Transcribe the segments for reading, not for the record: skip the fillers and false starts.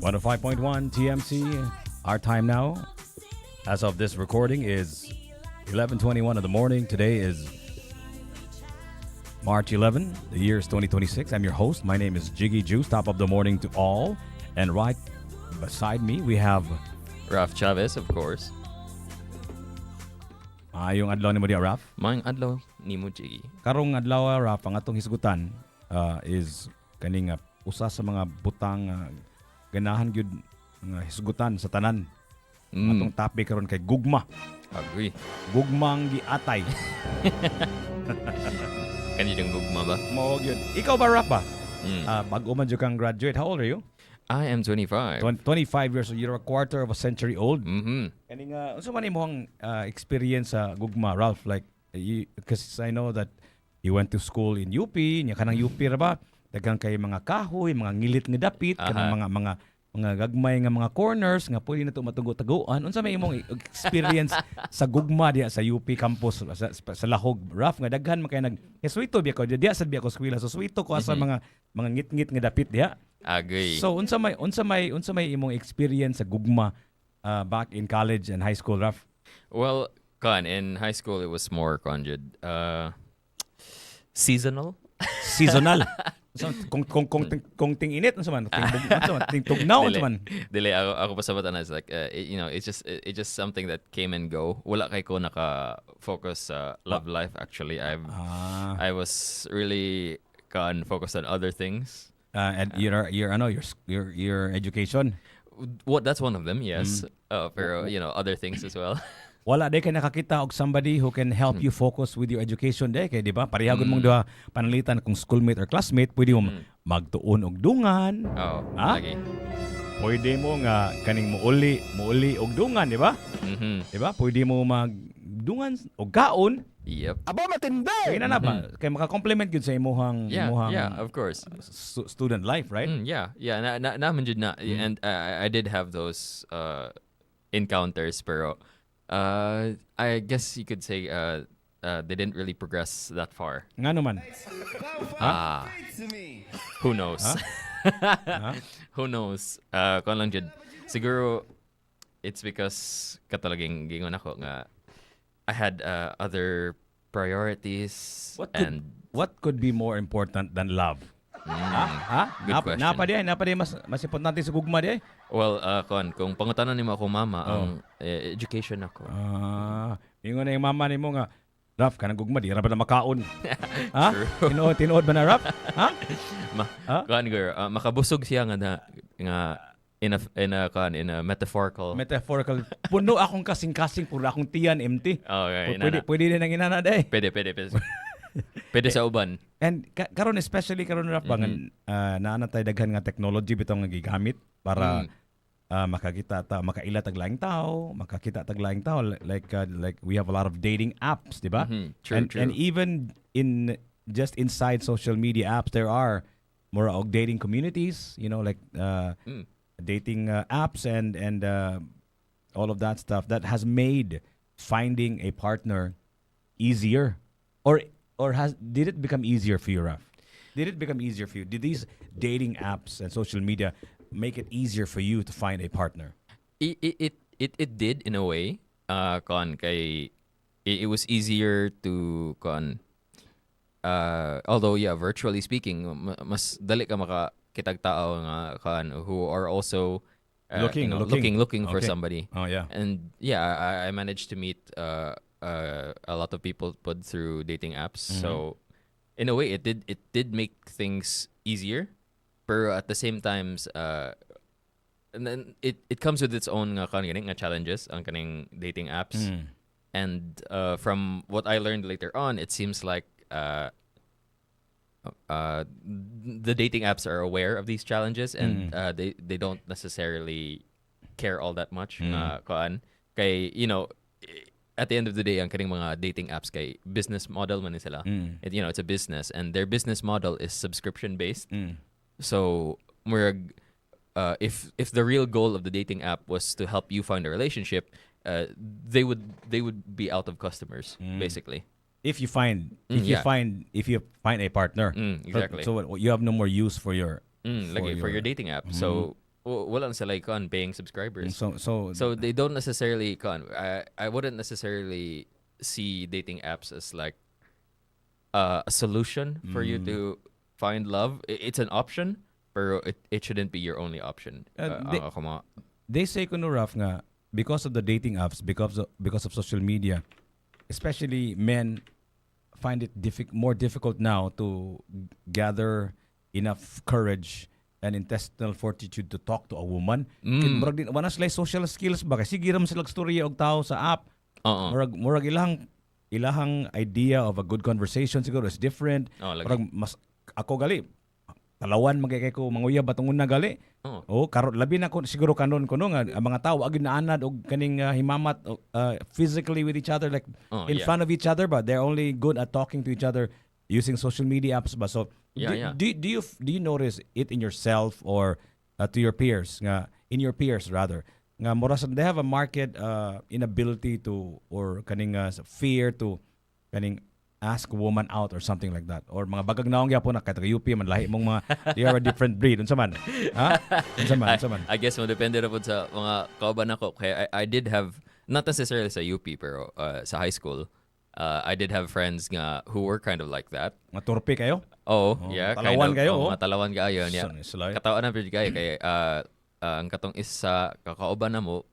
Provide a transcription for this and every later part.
105.1 TMC. Our time now, as of this recording, is 11:21 in the morning. Today is March 11. The year is 2026. I'm your host. My name is Jiggy Juice. Top of the morning to all. And right beside me, we have Raf Chavez, of course. yung adlaw ni mo diya, Raf. Maayong adlaw ni mo, Jiggy. Karong adlaw, Raf, ang atong hisgutan is kaning usa sa mga butang ganahan gyud nga hisgutan sa tanan. Atong topic karon kay gugma. Agree. Gugmang giatay. Kaniyang gugma ba? Mao gyud. Ikaw ba, Raf ba? Bago man jud kang graduate. How old are you? I am 25. 25 years old. You're a quarter of a century old. Mm-hmm. Kani nga, unsa man imong experience sa gugma, Ralph? Like, because I know that you went to school in UP, nya kanang UP ra ba? Daghang kay mga kahoy, mga ngilit nga dapit, kanang mga gagmay nga mga corners nga pwede na ito matugo-taguan. Unsa may imong experience sa gugma diya sa UP campus sa Lahog, Ralph? Nga daghan man kay suwito biya ko diya sad biya ko eskwela. So suwito ko sa mga ngit-ngit nga dapit diya. Agree. So unsa may imong experience sa gugma back in college and high school, Raf? Well, in high school it was more conjud. Seasonal. Seasonal. So, kung ting init unsa man, ting tugnaw unsa man. Dili ako pa sa bata na, it's like it's just something that came and go. Wala kay ko naka focus sa love life actually. I was really focused on other things. And your education. What that's one of them, yes. Pero other things as well. Wala day kay nakakita og somebody who can help you focus with your education day kay di ba? Parehagod mong duha panalitan kung schoolmate or classmate, pwede mo magtuon og dungan. Oh, lagi. Pwede mo nga kaning muuli og dungan, di ba? Di ba? Pwede mo magdungan og kaon. Yep. Aba matindi. Kaya na ba? Kay maka-complement gyud sa imuhang of course. Student life, right? Naman jud na. And I did have those encounters, pero I guess you could say they didn't really progress that far. Nga naman. Who knows? Who knows? Kung lang jud. Siguro it's because katalaging gingon ako nga I had other priorities. What could be more important than love? Good question. Napa di mas importante sa gugma di? Well, kung pangutanan nimo ako mama, ang education ako. Ingon na yung mama nimo nga, Raf, kanang gugma di ra ba na makaon? True. Tinuod ba na, Raf? Girl, makabusog siya nga in a metaphorical puno akong kasing-kasing puro akong tiyan empty. Okay, pwede din ang inana day. Pwede. Pwede sa uban. And karon especially karon Raf naana tay daghan nga technology bitaw nga gigamit para makakita ta makaila tag laing tao, makakita tag laing tao like we have a lot of dating apps, di ba? True. And even in just inside social media apps there are more dating communities, like dating apps and all of that stuff that has made finding a partner easier, or did it become easier for you, Raf? Did it become easier for you? Did these dating apps and social media make it easier for you to find a partner? It did in a way. It was easier to although virtually speaking, mas dali ka makakitag tao nga who are also looking for somebody. Oh yeah. And I managed to meet a lot of people put through dating apps. So in a way it did make things easier, pero at the same times and then it comes with its own challenges ang kaning dating apps. And from what I learned later on, it seems like the dating apps are aware of these challenges, and they don't necessarily care all that much. Kay at the end of the day, ang kaning mga dating apps kay business model man sila. It's a business, and their business model is subscription based. So if the real goal of the dating app was to help you find a relationship, they would be out of customers basically. If you find a partner. Exactly. So you have no more use for your for your dating app. So wala na sila kon paying subscribers. So So they don't necessarily kon. I wouldn't necessarily see dating apps as like a solution for you to find love. It's an option, pero it shouldn't be your only option. they say kuno Raf nga because of the dating apps, because of social media, especially men find it more difficult now to gather enough courage and intestinal fortitude to talk to a woman. Murag din wala sila social skills ba kasi giram sila storya og tao sa app. Murag ilahang idea of a good conversation siguro is different. Murag mas ako gali talawan magkay ko manguyab batong una gali. Karon labi na ko siguro kanon kuno nga ang mga tao agi naanad og kaning himamat physically with each other like in front of each other, but they're only good at talking to each other using social media apps ba. So do you notice it in yourself or to your peers nga in your peers rather nga mura they have a market inability to or kaning fear to kaning ask a woman out or something like that, or mga bagag naong gyapon na kay UP man lahi mong mga they are a different breed unsa man ha unsa man I guess mo depende ra pud sa mga kauban nako kay I did have not necessarily sa UP pero sa high school I did have friends nga who were kind of like that. Mga torpe kayo? Yeah, talawan kind of, kayo mga talawan kayo niya. Katawan na pud kayo kay ang katong isa kakauban na mo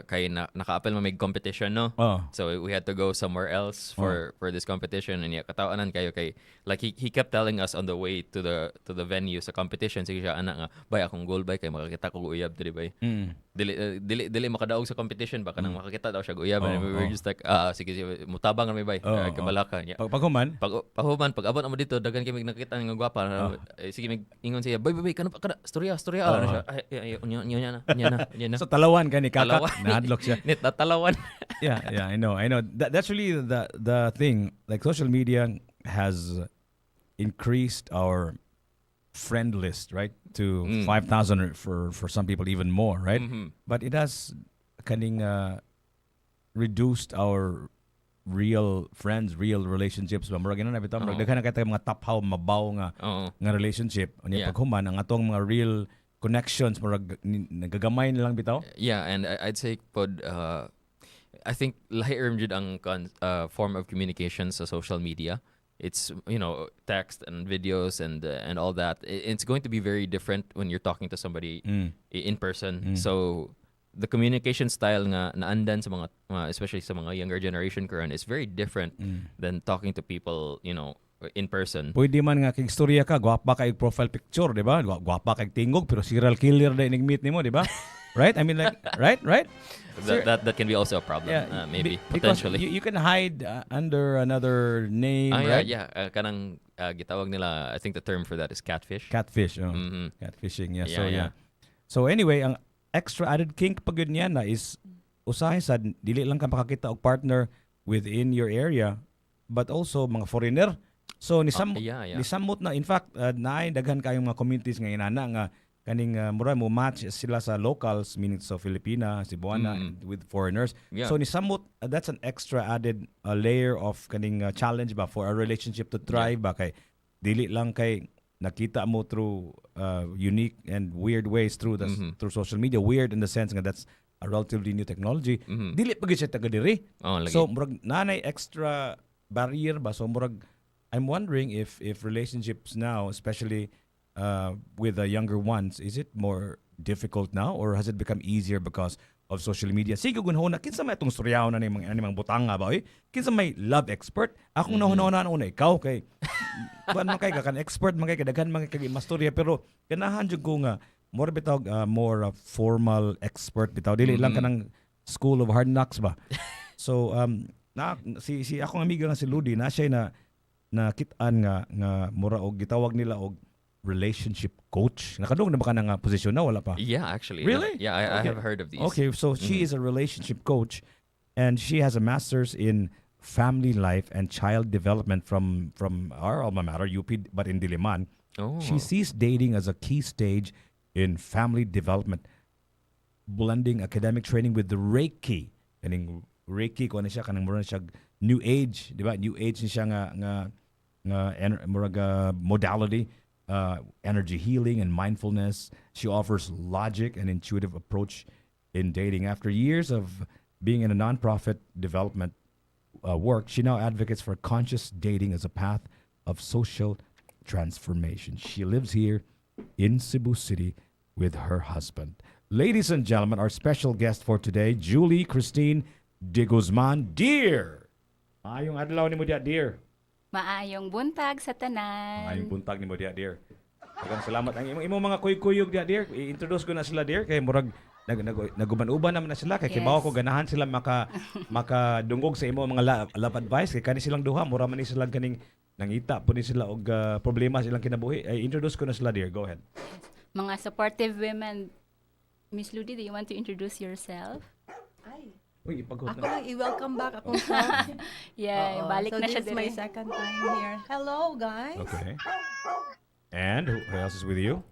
kay naka-appel mo may competition no. So we had to go somewhere else for this competition and katawanan kayo kay like he kept telling us on the way to the venue sa competition sige siya ana nga bay akong goal bay kay makakita ko uyab dili bay. Dili makadaog sa competition baka nang makakita daw siya uyab and we were just like sige mutabang na may bay kabalaka niya. Paghuman pag abot mo dito daghan kay nakita nga gwapa sige mig ingon siya bay kana storya ano siya nya so talawan kani kaka nahadlok siya. Natalawan. yeah, I know. That's really the thing. Like social media has increased our friend list, right? To 5,000 for some people even more, right? But it has kaning reduced our real friends, real relationships. Murag na bitaw murag daghan na kay mga taphaw mabaw nga relationship. Unya paghuman ang atong mga real connections murag nagagamay na lang bitaw. Yeah, and I'd say pod I think lahi jud ang form of communication sa social media. It's text and videos and all that. It's going to be very different when you're talking to somebody in person. So the communication style nga naandan sa mga especially sa mga younger generation current is very different than talking to people, in person. Pwede man nga kay istorya ka, gwapa kay profile picture, di ba? Gwapa kay tingog pero serial killer na nig-meet nimo, di ba? Right? I mean like right? That can be also a problem, maybe potentially. You can hide under another name, right? Yeah. Kanang gitawag nila, I think the term for that is catfish. Catfish, catfishing. Yeah. So anyway, ang extra added kink pag yun niya na is usahay sa dili lang ka makakita og partner within your area but also mga foreigner. So nisamot na in fact naay daghan kayong mga communities nga inana nga kaning mura mo match sila sa locals meaning sa Filipina, Cebuana and with foreigners. So nisamot that's an extra added layer of kaning challenge ba for a relationship to thrive ba kay dili lang kay nakita mo through unique and weird ways through through social media. Weird in the sense nga that's a relatively new technology. Dili pag siya taga diri. So murag nanay extra barrier ba so murag I'm wondering if relationships now, especially with the younger ones, is it more difficult now or has it become easier because of social media? Sige gunho na kinsa may itong storyaw na nimang butanga ba oy? Kinsa may love expert? Akong nahuna una ikaw kay kuan man kay kan expert man kay daghan man kay mastorya pero ganahan jud ko nga more bitaw more formal expert bitaw dili lang kanang school of hard knocks ba. So si akong amiga nga si Ludi na siya na kitaan nga mura og gitawag nila og relationship coach. Nakadung na ba ka nga posisyon na wala pa? Yeah, actually. Really? Yeah, I have heard of these. Okay, so she is a relationship coach and she has a master's in family life and child development from our alma mater UP but in Diliman. She sees dating as a key stage in family development, blending academic training with the Reiki. Kaning Reiki ko na siya kanang mura siya new age, di ba? New age ni siya nga modality energy healing and mindfulness. She offers logic and intuitive approach in dating. After years of being in a nonprofit development work, she now advocates for conscious dating as a path of social transformation. She lives here in Cebu City with her husband. Ladies and gentlemen, our special guest for today, Julie Kristine de Guzman. Dear! Ayong adlaw ni mo dia, dear. Maayong buntag sa tanan. Ayong buntag ni mo dia, dear. Daghang salamat. Ang imong mga kuyog dia, dear. I-introduce ko na sila, dear. Kay murag naguban-uban naman na sila. Kay kibawa ko ganahan sila makadungog sa imo mga love advice. Kay kani silang duha. Mura man ni silang kaning nangita po ni sila og problema silang kinabuhi. Ay, introduce ko na sila, dear. Go ahead. Mga supportive women. Miss Ludi, do you want to introduce yourself? Ay, Uy, ipag-host ako na. lang i-welcome back ako sa... Yeah, Oo. balik so na siya this is my din. second time here. Hello, guys. Okay. And who else is with you?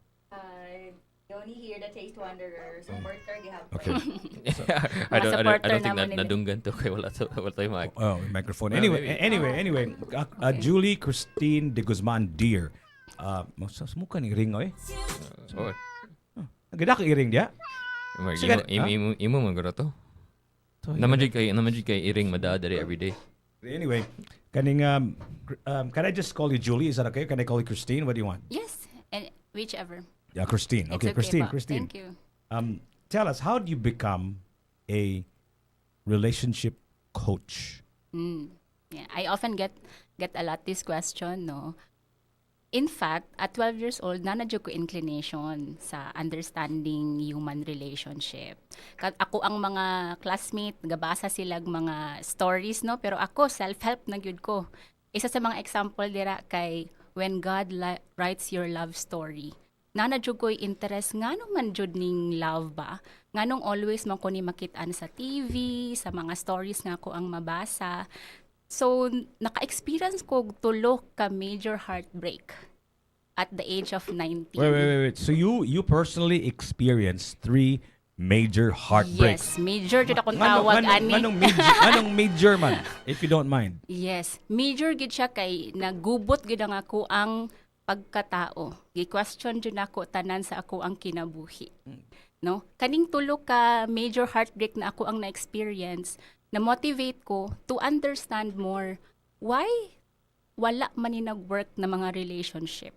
Yoni here, the Taste Wanderer. Supporter, gihapon. Okay. I don't supporter think naman nila. nadunggan to kay wala to yung mic. Oh, microphone. Well, Anyway. Julie Kristine de Guzman, dear. Sumuka ni ring, oy. Oh, Nagada ka iring dia? Sige, imo man guro to. Naman jud kay iring madadari every day. Anyway, can I just call you Julie? Is that okay? Can I call you Kristine? What do you want? Yes, and whichever. Yeah, Kristine. It's Okay, okay Kristine. po. Thank you. Tell us, how do you become a relationship coach? Yeah, I often get a lot this question, no. In fact, at 12 years old, nanadyo ko inclination sa understanding human relationship. Ako ang mga classmate, gabasa silang mga stories, no? Pero ako, self-help na gyud ko. Isa sa mga example dira kay When God Writes Your Love Story. Nanadyo ko interest nga nung man jud ning love ba? Nga nung always man ko ni makitaan sa TV, sa mga stories nga ko ang mabasa. So, naka-experience ko tulo ka major heartbreak at the age of 19. Wait. So you personally experienced 3 major heartbreaks. Yes, major jud akong tawag ani. Anong major man, if you don't mind? Yes, major gid siya kay nagubot gid ang ako ang pagkatao. Gi-question jud ako tanan sa ako ang kinabuhi. No? Kaning tulo ka major heartbreak na ako ang na-experience, na-motivate ko to understand more why wala man ni nag-work na mga relationship.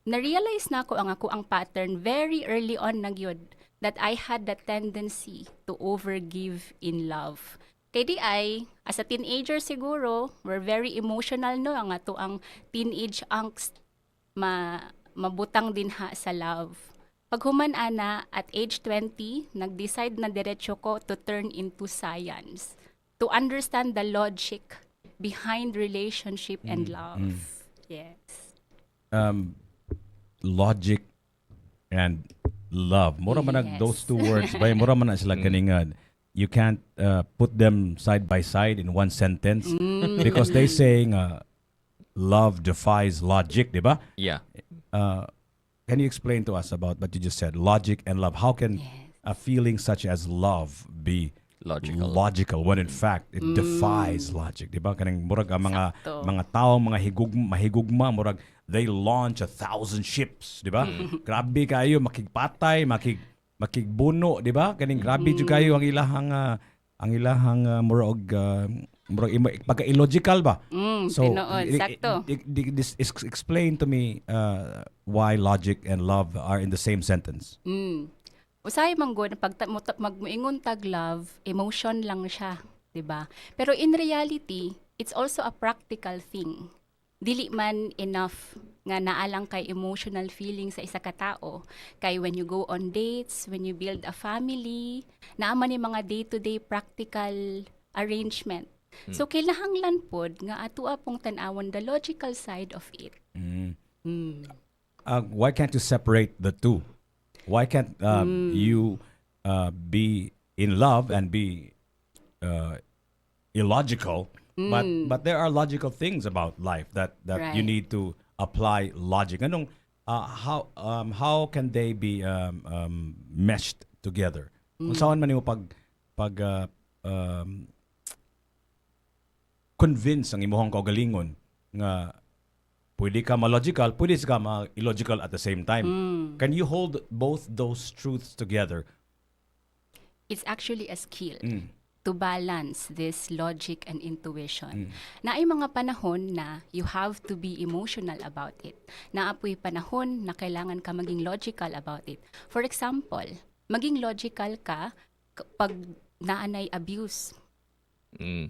Na-realize na ako ang pattern very early on na gyud that I had the tendency to overgive in love. Kay di ay, as a teenager siguro, we're very emotional, no? Ang ato ang teenage angst, mabutang din ha sa love. Pag human ana, at age 20, nag-decide na diretso ko to turn into science. To understand the logic behind relationship and love. Yes. Logic and love. Mura man Yes. those two words. Bay mura man na sila kaningan. You can't put them side by side in one sentence because they saying love defies logic, di ba? Yeah. Can you explain to us about what you just said? Logic and love. How can a feeling such as love be logical when in fact it defies logic, di ba? Kanang murag ang Sakto. mga tao, mga mahigugma, murag they launch 1,000 ships, di ba? Grabe kayo makigpatay, makigbuno, di ba? Kaning grabe jud kayo ang ilahang murag pagka-illogical ba? Tinuod, sakto. Explain to me why logic and love are in the same sentence. Usahay manggo na pag magmuingon tag love, emotion lang siya, 'di ba? Pero in reality, it's also a practical thing. Dili man enough nga naalang kay emotional feeling sa isa ka tao. Kay when you go on dates, when you build a family, naaman ni mga day-to-day practical arrangement. So kinahanglan pod nga atoa pong tan-awon the logical side of it. Why can't you separate the two? Why can't you be in love and be illogical? But there are logical things about life that you Right. need to apply logic. Anong how can they be meshed together? Kung saan man mo pag convince ang imong kaugalingon nga pwede ka ma-logical, pwede ka ma-illogical at the same time. Can you hold both those truths together? It's actually a skill to balance this logic and intuition. Na ay mga panahon na you have to be emotional about it. Na apoy panahon na kailangan ka maging logical about it. For example, maging logical ka pag naanay abuse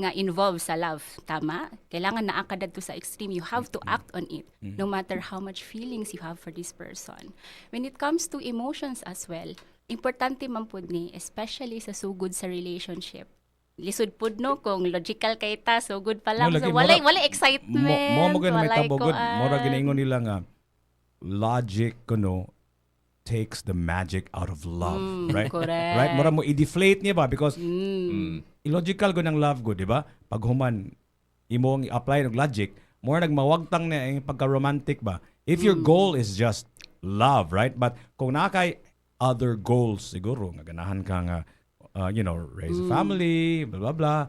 nga involved sa love. Tama? Kailangan naa ka dadto sa extreme. You have to act on it no matter how much feelings you have for this person. When it comes to emotions as well, importante man pud ni, especially sa sugod sa relationship. Lisod pud no kung logical kay ta, so good pa lang. So walay excitement. Mo gani may walay tabogod. kuan. Mora ginaingon nila nga logic kuno takes the magic out of love, right? Correct. Right? Mora mo i-deflate niya ba because illogical go ng love go, di ba? Pag human imong i-apply ng logic, more nagmawagtang na yung pagka-romantic ba? If your goal is just love, right? But kung nakay other goals siguro nga ganahan ka nga raise a family, blah blah blah,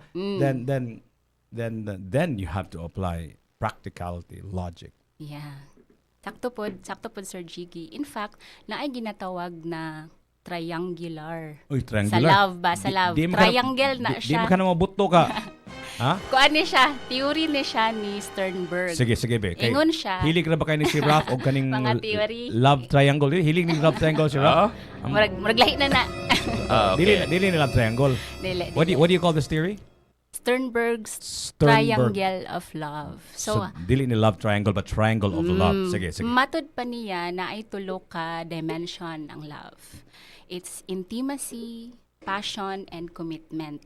then you have to apply practicality, logic. Yeah. Sakto pod Sir Jiggy. In fact, naay ginatawag na triangular. Uy, triangular. Sa love ba? Sa love. Triangle na Di siya. mo ka na mabuto ka. Ha? Kuan ni siya, theory ni siya ni Sternberg. Sige, be. Ingon siya. Hilig na ba kayo ni si Raph o kaning Mga theory. love triangle? Hilig ni love triangle si Raph? Murag lahi na na. Dili ni love triangle. Dili. What do you call this theory? Sternberg's Sternberg. triangle of love. So dili ni love triangle but triangle of love. Sige. Matod pa niya na ay tulo ka dimension ang love. It's intimacy, passion, and commitment.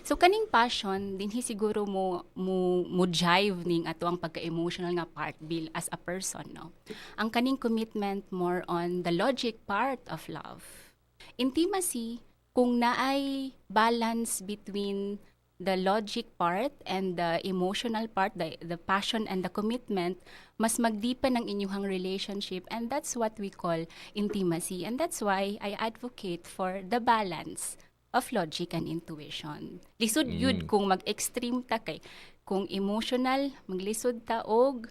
So kaning passion dinhi siguro mo jive ning ato ang pagka-emotional nga part bill as a person, no. Ang kaning commitment more on the logic part of love. Intimacy kung naay balance between the logic part and the emotional part, the passion and the commitment, mas magdeepen ang inyong relationship, and that's what we call intimacy. And that's why I advocate for the balance of logic and intuition. Lisod yun kung mag-extreme ta kay. Kung emotional, maglisod ta og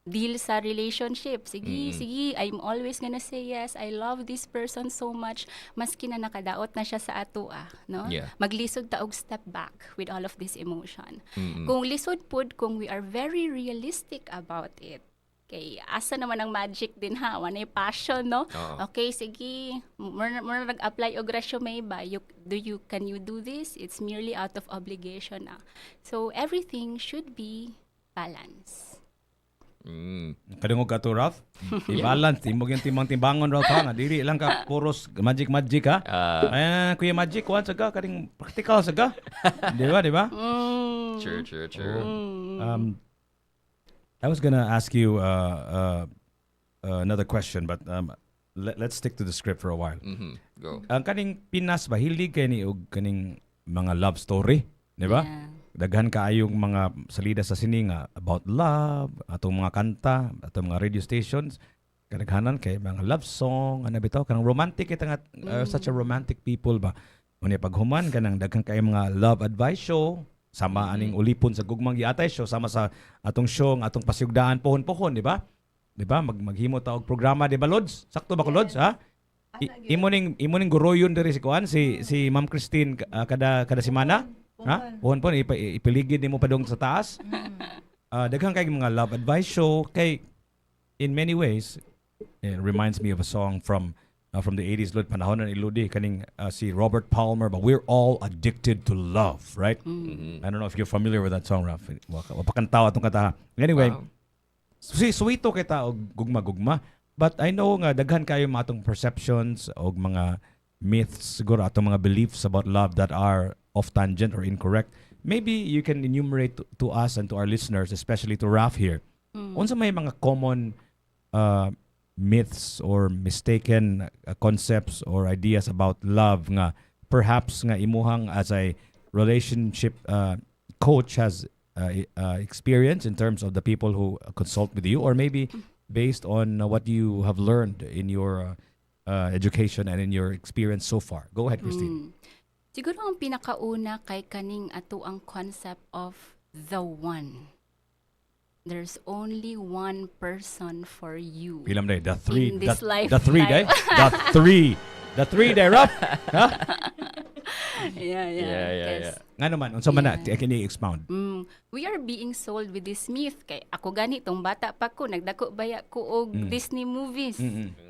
deal sa relationship. Sige, I'm always gonna say yes. I love this person so much. Maski na nakadaot na siya sa ato, no? Yeah. Maglisod ta og step back with all of this emotion. Kung lisod pud, kung we are very realistic about it, okay, asa naman ang magic din ha, wanay passion, no? Okay, sige, muna nag-apply og resume ba? Can you do this? It's merely out of obligation na. So everything should be balanced. Kadungog ka to, Raph? I-balance. Timog yung timbangon, Raph, ha? Dili lang ka puros magic ha? Ayan, Kuya Magic, kuhan saga, kading practical saga. Di ba? True. I was gonna ask you another question, but let's stick to the script for a while. Go. Ang kaning Pinas ba, hilig kayo ni og kaning mga love story, di ba? Yeah. Daghan kaayong mga salida sa sininga about love, atong mga kanta, atong mga radio stations, kadaghanan kay mga love song, ano bitaw, kanang romantic kita nga, such a romantic people ba. Unya paghuman kanang daghan kay mga love advice show, sama aning ulipon sa gugmang giatay show, sama sa atong show, atong pasyugdaan pohon-pohon, di ba? Di ba? Maghimo ta og programa, di ba, Lods? Sakto ba ko, Lods, ha? Imo ning guroyon diri si kuan si Ma'am Kristine kada semana. Ha? Pohon ipiligid nimo pa dong sa taas. Daghang kay mga love advice show kay in many ways it reminds me of a song from the 80s, Lord, panahon na iludi kaning si Robert Palmer, but we're all addicted to love, right? I don't know if you're familiar with that song, Raf. Wapakantaw atong kata. Anyway, si suwito kita og gugma-gugma, but I know nga daghan kayo matong perceptions og mga myths siguro atong mga beliefs about love that are off tangent or incorrect. Maybe you can enumerate to us and to our listeners, especially to Raf here. Unsa may mga common myths or mistaken concepts or ideas about love nga perhaps nga imuhang as a relationship coach has experience in terms of the people who consult with you, or maybe based on what you have learned in your education and in your experience so far. Go ahead, Kristine. Siguro ang pinakauna kay kaning ato ang concept of the one. there's only one person for you. Pilam day, the three, In this the three day, lifetime. the three day, Ralph. Huh? Yeah. Nga naman, unsa man na, Yeah. can you expound? We are being sold with this myth. Kay ako gani, tong bata pa ko, nagdako baya ko og Disney movies.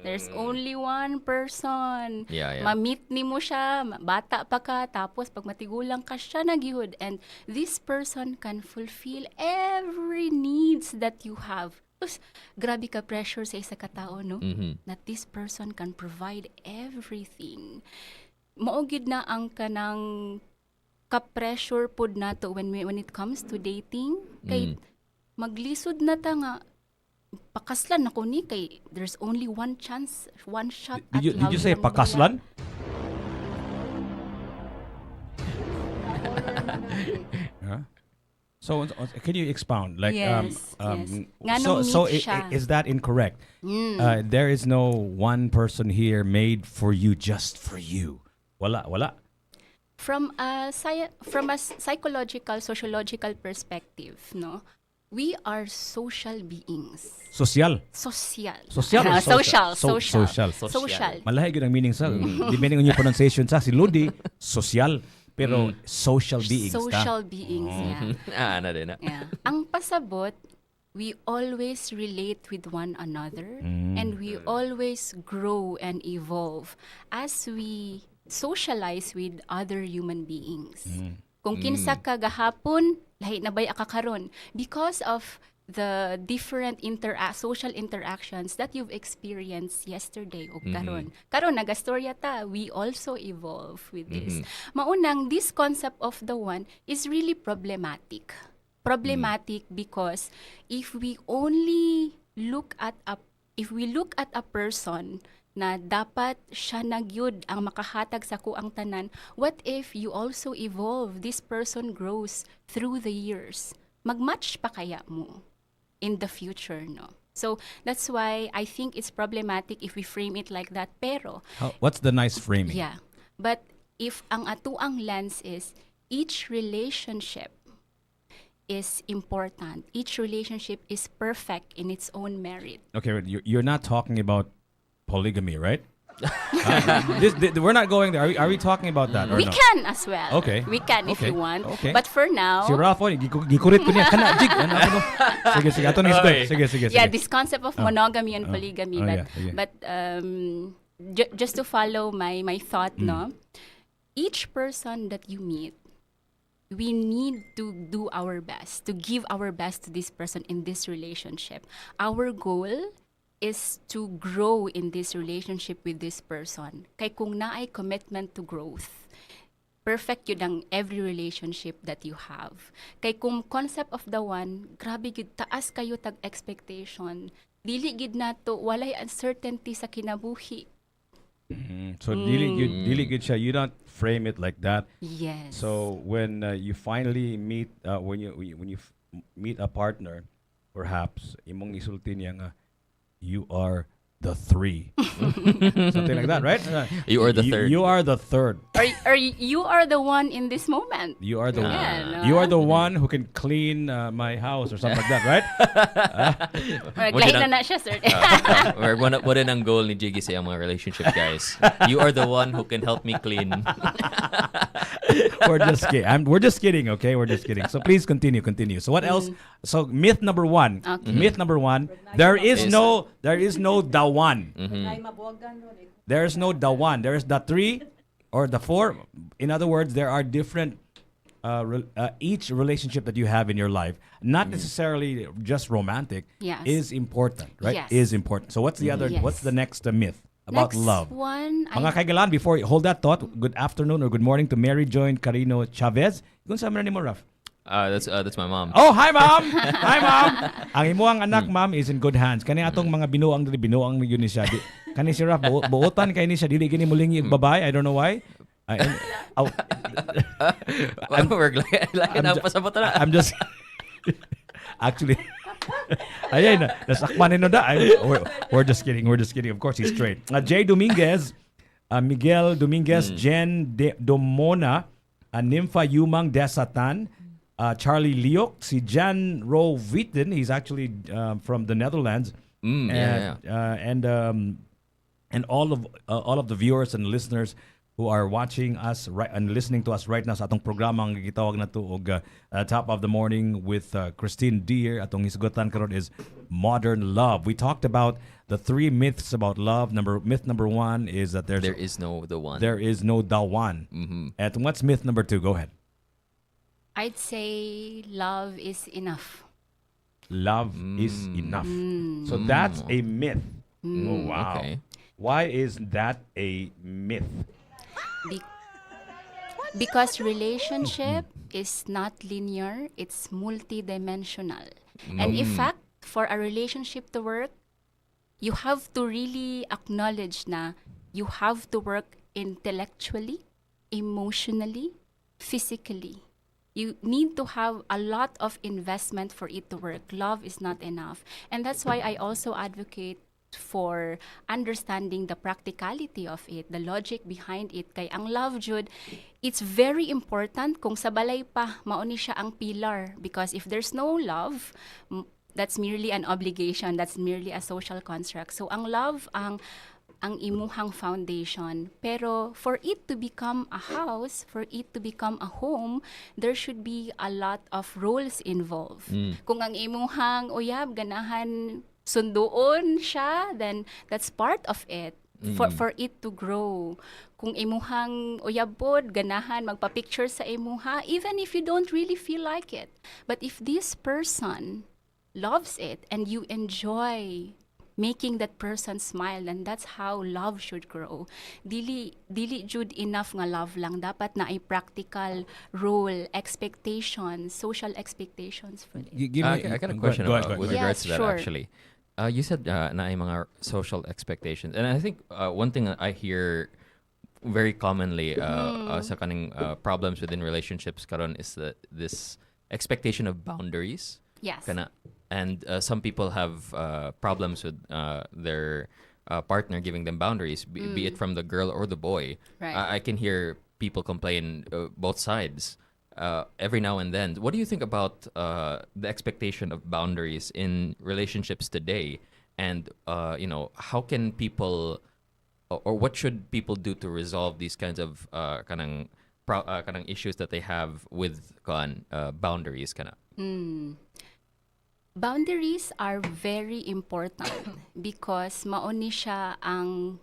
There's only one person. Yeah. Ma-meet ni mo siya, bata pa ka, tapos pag matigulang ka siya nagihud. And this person can fulfill every needs that you have. Tapos, grabe ka pressure sa isa ka tao, no? That this person can provide everything. Maugid na ang kanang ka-pressure pod nato when it comes to dating. Kay maglisod na ta nga pakaslan ako ni kay there's only one chance, one shot at Did love you say lang nila. pakaslan? Huh? So can you expound? Like, Yes. Nga so nung so meet siya. is that incorrect? There is no one person here made for you just for you. Wala. From a psychological, sociological perspective, no? We are social beings. Social. Social. Social or Social. social? Social. Malahay gyud ang meaning sa depending on your pronunciation sa si Ludi, social pero social beings ta. Social beings, yeah. Na din na. Yeah. Ang pasabot, we always relate with one another and we always grow and evolve as we socialize with other human beings. Kung kinsa ka gahapon, lahi na bay ka karon because of the different social interactions that you've experienced yesterday o karon. Karon nagastorya ta, we also evolve with this. Maunang, this concept of the one is really problematic. Problematic because if we look at a person na dapat siya nagyud ang makahatag sa kuang tanan, what if you also evolve, this person grows through the years? Magmatch pa kaya mo in the future, no? So that's why I think it's problematic if we frame it like that. Pero What's the nice framing? yeah, but if ang atuang lens is each relationship is important, each relationship is perfect in its own merit. Okay, you're not talking about polygamy, right? We're not going there. Are we talking about that or We no? can as well. Okay. We can if Okay. you want. Okay. But for now, Si Ralph, gikurit ko niya. Kana, jig. Ano, ano? Sige. Ato na Okay. Sige. yeah, this concept of monogamy and polygamy. Oh, but yeah, sige. but just to follow my thought, no, each person that you meet, we need to do our best, to give our best to this person in this relationship. Our goal is to grow in this relationship with this person. Kay kung naay commitment to growth, perfect yun ang every relationship that you have. Kay kung concept of the one, grabe gid taas kayo tag expectation. Dili gid nato walay uncertainty sa kinabuhi. So dili good siya. You don't frame it like that. Yes. So when you finally meet when you meet a partner, perhaps imong isulti niya nga you are the three. Something like that, right? You are the third. You are the third. or you are the one in this moment. You are the Yeah, one. no? You are the one who can clean my house or something like that, right? Lahi na siya, sir. What ang goal ni Jiggy sa mga relationship, guys? You are the one who can help me clean. We're just kidding. We're just kidding, okay? We're just kidding. So please continue. So what else? So myth number one. Okay. Myth number one. There is no the one. Ay, mabuwagan ron eh. There is no the one. There is the three or the four. In other words, there are different. Each relationship that you have in your life, not necessarily just romantic, Yes. is important, right? Yes. Is important. So what's the other? Yes. What's the next myth about Next love? one, Mga kaigalan, before hold that thought, good afternoon or good morning to Mary Join Carino Chavez. Kung sa ni mo, Raf? That's my mom. Oh, hi ma'am! Hi ma'am! Ang imuang anak, ma'am, is in good hands. Kani atong mga binuang yun ni siya. Kani si Raf, buotan kay ni siya. Dili gini muling babae. I don't know why. We're glad ang pasabot na. I'm just... Actually... Ayan, nasakman nino da. We're just kidding. Of course, he's straight. Jay Dominguez, Miguel Dominguez, Jen Domona, Nympha Yumang Desatan, Charlie Liok, si Jan Ro Witten, he's actually from the Netherlands. And all of the viewers and listeners who are watching us right and listening to us right now sa atong programa ang gitawag na to og Top of the Morning with Kristine Deer. Atong isgutan karon is modern love. We talked about the 3 myths about love. Myth number 1 is that there is no the one. There is no the one. And what's myth number 2? Go ahead. I'd say love is enough. Love is enough. So that's a myth. Oh, wow. Okay. Why is that a myth? Because relationship is not linear, it's multidimensional. And in fact, for a relationship to work, you have to really acknowledge na you have to work intellectually, emotionally, physically. You need to have a lot of investment for it to work. Love is not enough. And that's why I also advocate for understanding the practicality of it, the logic behind it. Kay ang love, Jude, it's very important kung sa balay pa, mauni siya ang pillar. Because if there's no love, that's merely an obligation, that's merely a social construct. So ang love, ang imuhang foundation. Pero for it to become a house, for it to become a home, there should be a lot of roles involved. Kung ang imuhang uyab, ganahan, sunduon siya, then that's part of it. For it to grow. Kung imuhang uyab pod, ganahan, magpa-picture sa imuha, even if you don't really feel like it. But if this person loves it and you enjoy making that person smile, and that's how love should grow. Dili jud enough nga love lang, dapat na ay practical role, expectations, social expectations for it. I got a question Go ahead. with Yes, regards to that, sure. actually. You said na ay mga social expectations. And I think one thing that I hear very commonly sa kaning problems within relationships karon is this expectation of boundaries. Yes. And some people have problems with their partner giving them boundaries, be it from the girl or the boy. Right. I can hear people complain both sides every now and then. What do you think about the expectation of boundaries in relationships today? And how can people, or what should people do to resolve these kinds of kanang issues that they have with boundaries? Boundaries are very important because mauni siya ang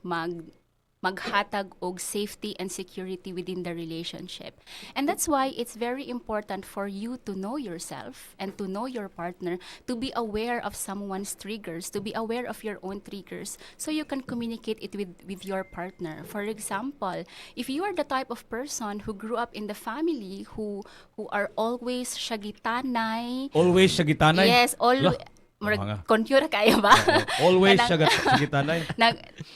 maghatag og safety and security within the relationship. And that's why it's very important for you to know yourself and to know your partner, to be aware of someone's triggers, to be aware of your own triggers, so you can communicate it with your partner. For example, if you are the type of person who grew up in the family who are always shagitanay. Always shagitanay? Yes, always. Confused kayo ba? Always shagitanay.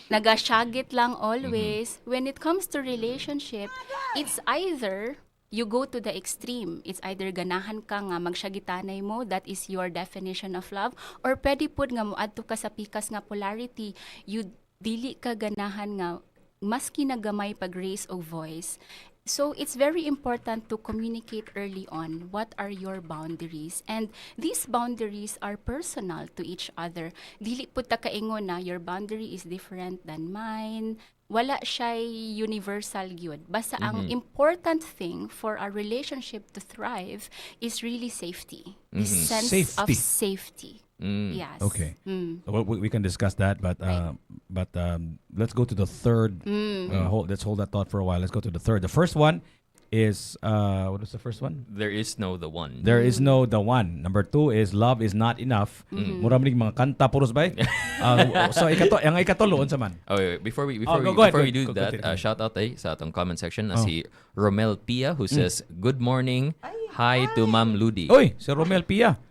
Nagashagit lang always. When it comes to relationship, it's either you go to the extreme. It's either ganahan ka nga magsyagitanay mo, that is your definition of love, or pwede pod nga moadto ka sa pikas nga polarity. You dili ka ganahan nga maski nagamay pag raise og voice. So it's very important to communicate early on what are your boundaries. And these boundaries are personal to each other. Dili po ta kaingon na your boundary is different than mine. Wala siya universal gyud. Basta ang important thing for a relationship to thrive is really safety. This sense of safety. Yes. Okay. Well, we can discuss that, but let's go to the third. Let's hold that thought for a while. Let's go to the third. The first one is what is the first one? There is no the one. There is no the one. Number 2 is love is not enough. Mura man mga kanta puros bay. So ang ikatulo unsa man? Oh, wait. Before we do that, shout out sa atong comment section na si Romel Pia who says good morning. Hi to Ma'am Ludi. Oy, si Romel Pia.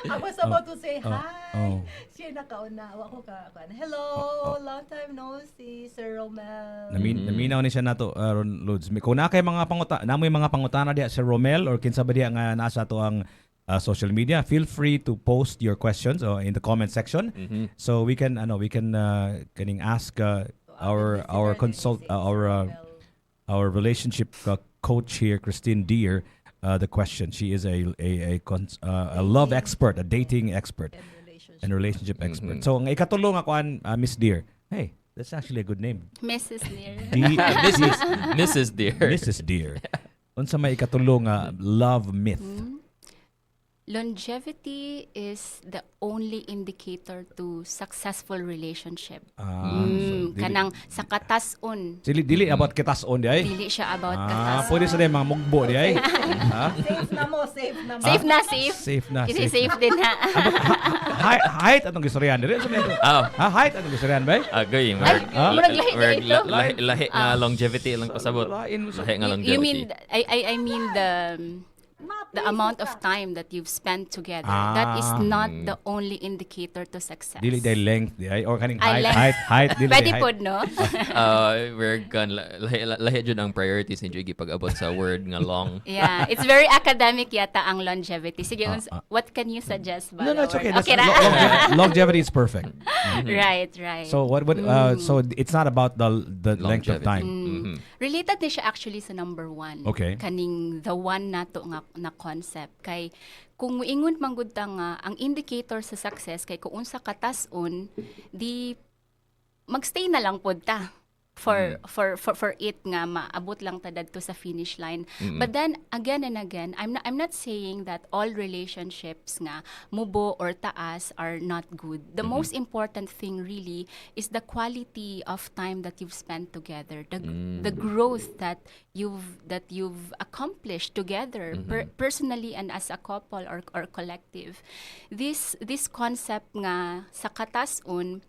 I was about to say hi. Oh. Siya nakauna. Ako hello. Long time no see, Sir Romel. Naminaw ni siya nato Ron Lods. Kung na kay mga namoy mga pangutana diya Sir Romel or kinsa ba diya nga nasa to ang social media, feel free to post your questions in the comment section. So we can kaning ask our relationship coach here, Kristine Deer, the question. She is a love expert, a dating expert, And relationship. and relationship expert. So ang ikatulong ako Miss Dear. Hey, that's actually a good name. Mrs. Near. Mrs. Dear. Mrs. Dear. Unsa may ikatulong love myth? Longevity is the only indicator to successful relationship. So Kanang sa katason, dili about kitason di ay. dili siya about katason. Pwede sa mga mugbo di ay. Ha? Safe na mo, safe na mo. Safe na, safe. Safe na. Kasi safe safe din ha. Height atong gistoryan diri sa mga. Oh. Height atong gistoryan ba? Agoy. murag lahi na ito. Lahi nga longevity lang pasabot. Lain mo sa Lahi nga longevity. You mean I mean the amount of time that you've spent together. That is not the only indicator to success. dili day length di ay or kaning Length. height dili Pwede day po, height. no? We're gun lahi jud ang priorities ni Jiggy pag abot sa word nga long. Yeah, it's very academic yata ang longevity. Sige, what can you suggest ba? No, it's okay. Okay That's- ra. longevity is perfect. Right. So so it's not about the length of Longevity. time. Related din siya actually sa number 1. Okay. Kaning the one nato nga na concept. Kay kung muingon manggod ta nga ang indicator sa success kay kung unsa katason di magstay na lang pod ta for it nga maabot lang ta dadto sa finish line. But then again and again, I'm not saying that all relationships nga mubo or taas are not good. The most important thing really is the quality of time that you've spent together, the growth that you've accomplished together personally and as a couple or collective. This concept nga sa katason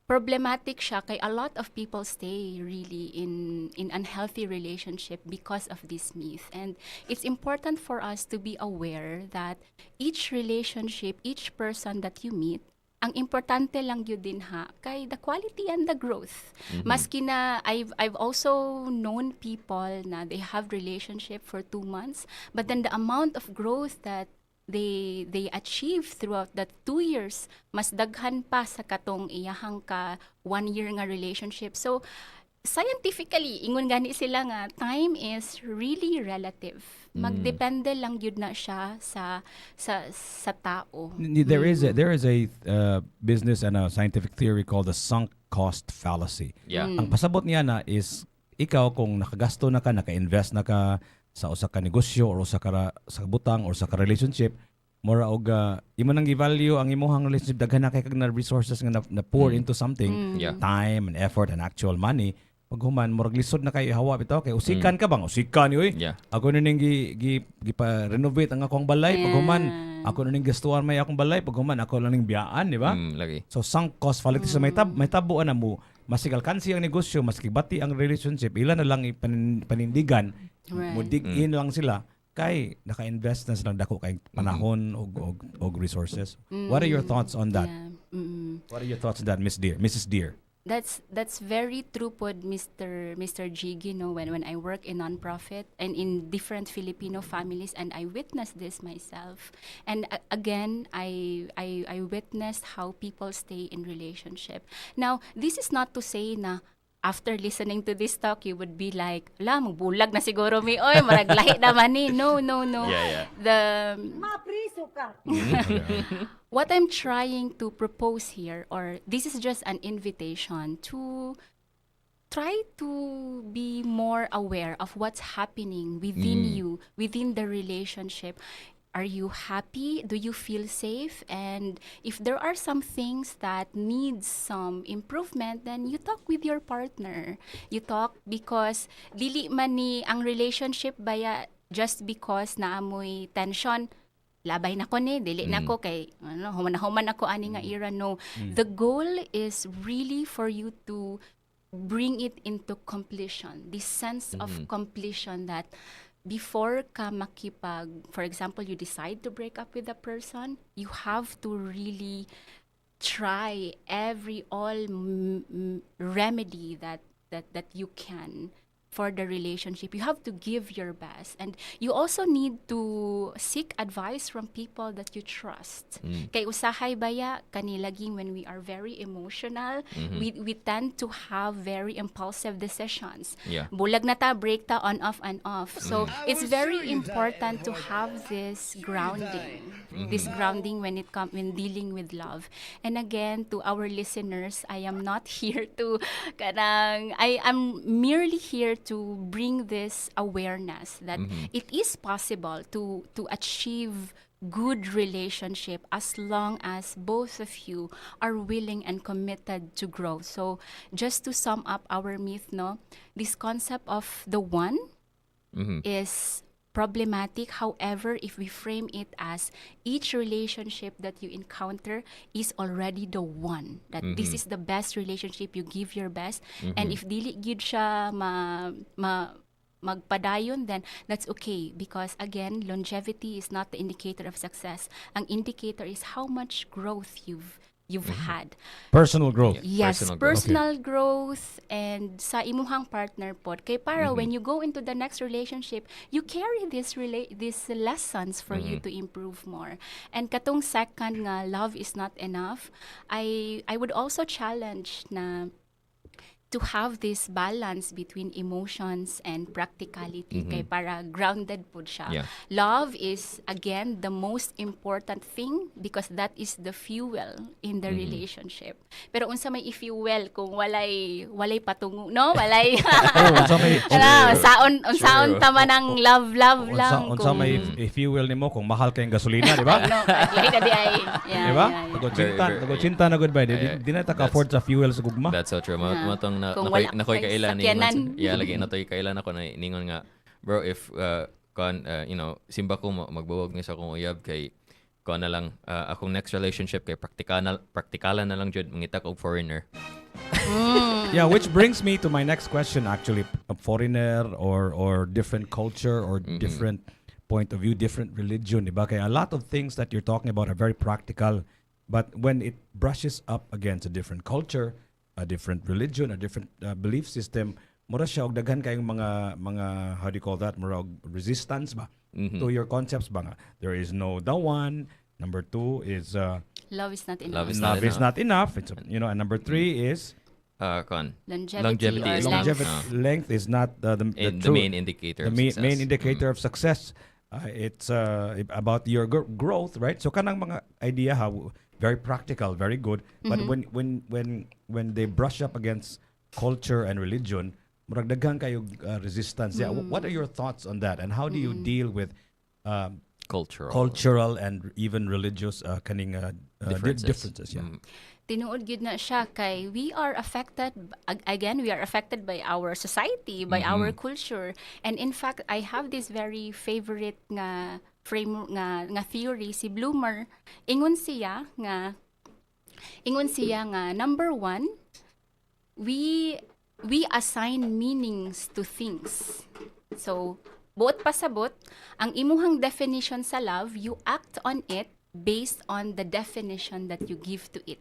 problematic siya kay a lot of people stay really in unhealthy relationship because of this myth. And it's important for us to be aware that each relationship, each person that you meet, ang importante lang yun din ha kay the quality and the growth. Maski na I've also known people na they have relationship for 2 months, but then the amount of growth that they achieve throughout that 2 years mas daghan pa sa katong iyahang ka 1 year nga relationship. So scientifically ingon gani sila nga time is really relative. Magdepende lang yun na siya sa tao. There is a business and a scientific theory called the sunk cost fallacy. Yeah. Ang pasabot niya na is ikaw kung nakagasto na ka, naka-invest na ka sa usa ka negosyo or sa butang or sa ka relationship, mura og imo nang gi-value ang imong relationship daghan na kay kag na resources nga na pour into something, Yeah. time and effort and actual money. Pag human murag lisod na kay hawa bitaw kay usikan ka bang usikan oy. Yeah. Ako na ning renovate ang akong balay pag human ako na ning gastuan may akong balay pag human ako lang ning biyaan, di ba? Lagi. So sunk cost fallacy sa may tabuan na mo masikal kansi ang negosyo, maski bati ang relationship, ila na lang panindigan, mo dig in lang sila kay naka-invest na silang dako kay panahon og resources. What are your thoughts on that? Yeah. What are your thoughts on that, Mrs. Dear? That's very true pod Mr. Jiggy, no, when I work in nonprofit and in different Filipino families, and I witnessed this myself. And again, I witnessed how people stay in relationship. Now, this is not to say na after listening to this talk, you would be like, la, magbulag na siguro mi, oy, maraglahi naman ni. No. Yeah. Mapriso ka. What I'm trying to propose here, or this is just an invitation to try to be more aware of what's happening within you, within the relationship. Are you happy? Do you feel safe? And if there are some things that needs some improvement, then you talk with your partner. You talk because dili man ni ang relationship baya just because naamoy tension. Labay na ko ni, dili na ko kay human ako ani nga ira. No, the goal is really for you to bring it into completion. This sense of completion that before ka makipag, for example, you decide to break up with a person, you have to really try all remedy that you can for the relationship. You have to give your best. And you also need to seek advice from people that you trust. Kay usahay baya, kanilaging when we are very emotional, we tend to have very impulsive decisions. Yeah. Bulag na ta, break ta, on off. So it's very important to have this grounding. This grounding when dealing with love. And again, to our listeners, I am not here to I am merely here to bring this awareness that it is possible to achieve good relationship as long as both of you are willing and committed to grow. So just to sum up our myth, no, this concept of the one is problematic. However, if we frame it as each relationship that you encounter is already the one, that this is the best relationship, you give your best, and if dili gyud siya magpadayon, then that's okay, because again, longevity is not the indicator of success. Ang indicator is how much growth you've had. Personal growth. Yes, Personal growth. personal growth and sa imuhang partner pod. Kay para when you go into the next relationship, you carry these lessons for you to improve more. And katong second nga, love is not enough, I would also challenge na to have this balance between emotions and practicality, kay para grounded po siya. Yeah. Love is again the most important thing because that is the fuel in the relationship. Pero unsa may i-fuel kung walay patungo, no? Walay unsa may unsaon tama ng love lang. unsa may i-fuel nimo kung mahal kayong gasolina, di ba? No, lahi na di ay. Di ba? Tagod-cinta na good ba? Di na ta ka-afford sa fuel sa gugma. That's so true. Matong Kung wala nakoy kay kailan sakyanan. lagi natoy kailan ako na ningon nga, bro, if simba ko magbuwag ni sa akong uyab kay ko na lang akong next relationship kay praktikalan na lang jud mangita og foreigner. Yeah, which brings me to my next question actually. A foreigner or different culture or different point of view, different religion, diba? Kaya a lot of things that you're talking about are very practical, but when it brushes up against a different culture, a different religion, a different belief system, mura siya og daghan kayong mga how do you call that, mura og resistance ba to your concepts ba nga. There is no the one. Number 2 is Love is not enough. Love is love is not enough. It's and number 3 is Longevity or is longevity. length. Length is not the the main indicator. the of success. main indicator of success. It's about your growth, right? So kanang mga idea how very practical, very good. But when they brush up against culture and religion, murag daghan kayo resistance. Yeah, what are your thoughts on that? And how do you deal with cultural and even religious differences? Yeah. Tinuod gyud na siya kay we are affected by our society, by our culture. And in fact, I have this very favorite nga frame nga theory, si Bloomer. Ingon siya nga number 1, we assign meanings to things. So buot pasabot ang imuhang definition sa love, you act on it based on the definition that you give to it.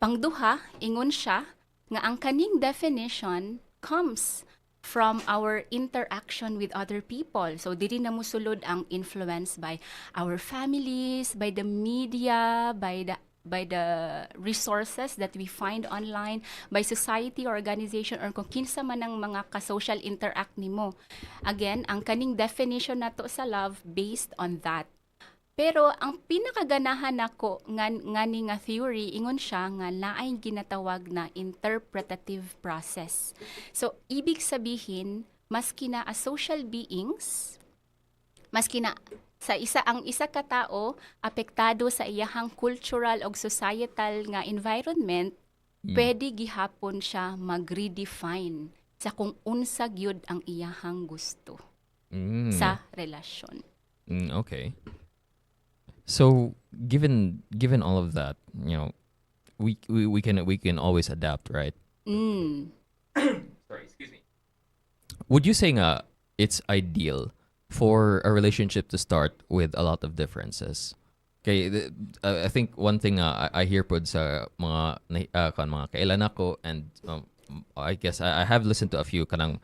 Pangduha, ingon siya nga ang kaning definition comes from our interaction with other people. So dili na musulod ang influence by our families, by the media, by the resources that we find online, by society or organization, or kung kinsa man ang mga ka-social interact nimo. Again, ang kaning definition nato sa love based on that. Pero ang pinakaganahan nako ngani nga theory, ingon siya nga naay ginatawag na interpretative process. So ibig sabihin, maski na as social beings, maski na ang isa ka tao apektado sa iyahang cultural o societal nga environment, pwede gihapon siya mag-redefine sa kung unsa gyud ang iyahang gusto sa relasyon. Okay. So given all of that, we can always adapt, right? Sorry, excuse me. Would you say it's ideal for a relationship to start with a lot of differences? Okay, I think one thing I hear po sa mga kailan ako, and I guess I have listened to a few kanang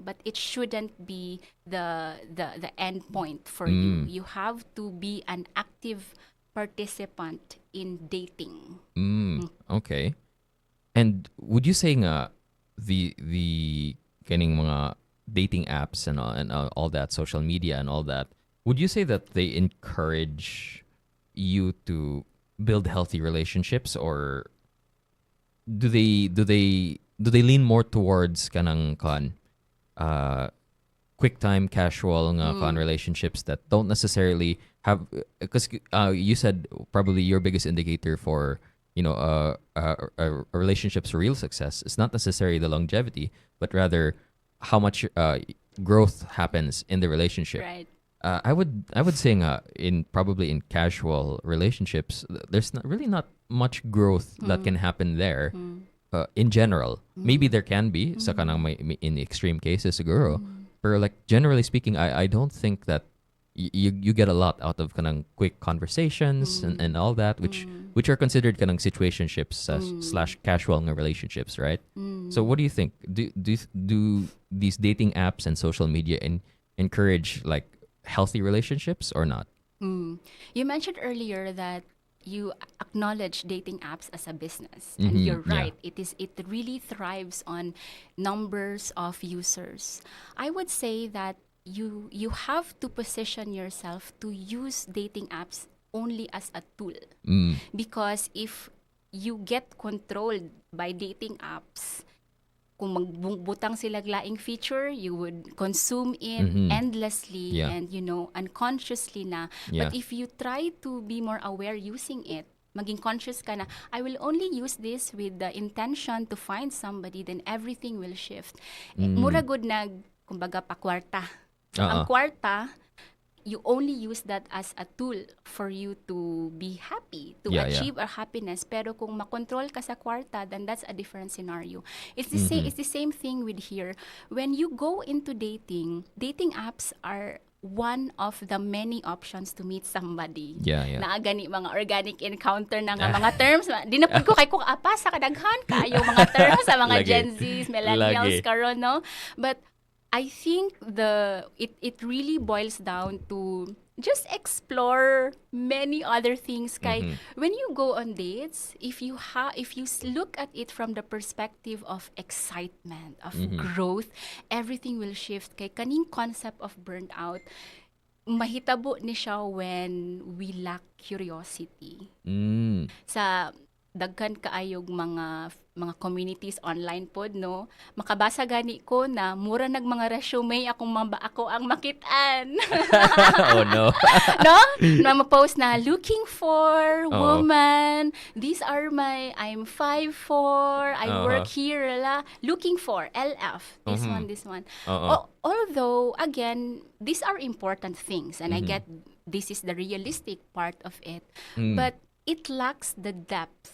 but it shouldn't be the end point for you. You have to be an active participant in dating. Okay. And would you say nga the kaning mga dating apps and all that social media and all that, would you say that they encourage you to build healthy relationships, or do they lean more towards kanang quick time casual nga relationships that don't necessarily have, because you said probably your biggest indicator for a relationship's real success is not necessarily the longevity, but rather how much growth happens in the relationship. Right. I would say in casual relationships, there's really not much growth that can happen there. In general, maybe there can be sa kanang in extreme cases siguro, but like generally speaking, I don't think that you get a lot out of kanang quick conversations and all that, which are considered kanang situationships slash casual nga relationships, right? So what do you think? Do these dating apps and social media encourage like healthy relationships or not? You mentioned earlier that you acknowledge dating apps as a business, and you're right. It really thrives on numbers of users. I would say that you have to position yourself to use dating apps only as a tool, because if you get controlled by dating apps, kung magbutang sila laing feature, you would consume it endlessly and unconsciously na. But if you try to be more aware using it, maging conscious ka na, I will only use this with the intention to find somebody, then everything will shift. Mura good na, kumbaga pa kwarta. Ang kwarta, you only use that as a tool for you to be happy, to achieve a happiness. Pero kung makontrol ka sa kwarta, then that's a different scenario. It's the same thing with here. When you go into dating apps are one of the many options to meet somebody. Na gani mga organic encounter na nga mga terms. Di na po ko kay kung apa sa kadaghan kayo mga terms sa mga Gen Zs, millennials karon, no? But I think it really boils down to just explore many other things. Kay when you go on dates, if you look at it from the perspective of excitement, of growth, everything will shift. Kay kaning concept of burnt out, mahitabo ni siya when we lack curiosity. Sa daghan kaayog mga communities online pod, no, makabasa gani ko na mura nag mga resume ako ang makitaan. Oh no. No, na ma-post na looking for woman, these are I'm 5'4", I work here, looking for LF, this one. Although again, these are important things, and I get this is the realistic part of it, but it lacks the depth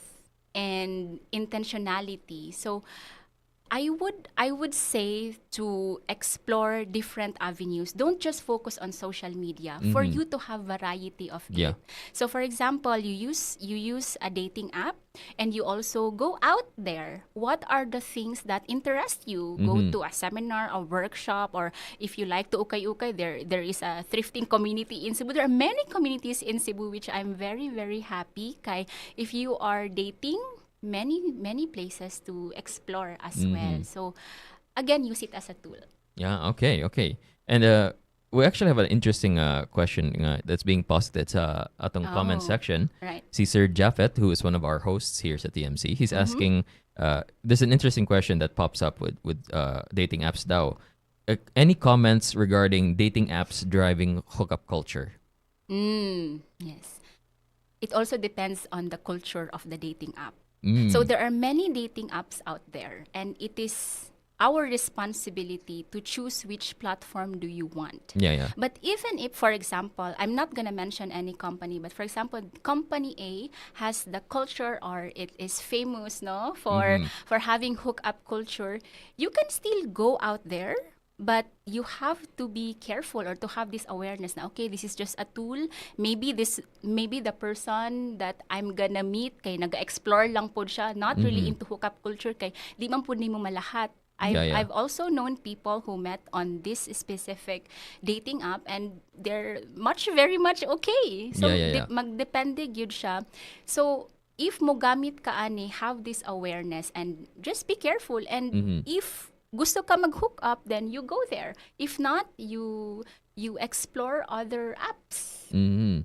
and intentionality. So I would say to explore different avenues. Don't just focus on social media for you to have variety of it. So for example, you use a dating app and you also go out there. What are the things that interest you? Go to a seminar, a workshop, or if you like to ukay-ukay, there is a thrifting community in Cebu. There are many communities in Cebu which I'm very, very happy. Kay if you are dating, many places to explore as well. So again, use it as a tool. Yeah, okay. And we actually have an interesting question that's being posted sa atong comment section. Right. Si Sir Japheth, who is one of our hosts here at TMC, he's asking, there's an interesting question that pops up with dating apps daw. Any comments regarding dating apps driving hookup culture? Yes. It also depends on the culture of the dating app. So there are many dating apps out there, and it is our responsibility to choose which platform do you want. But even if, for example, I'm not going to mention any company, but for example, company A has the culture, or it is famous, no, for having hookup culture, you can still go out there. But you have to be careful, or to have this awareness na, okay, this is just a tool. Maybe the person that I'm gonna meet, kay nag-explore lang po siya, not really into hookup culture, kay di man po nimo malahat I've also known people who met on this specific dating app and they're very much okay. So magdepende gyud siya. So if mo gamit ka ani, have this awareness and just be careful, and if gusto ka mag-hook up, then you go there. If not, you explore other apps.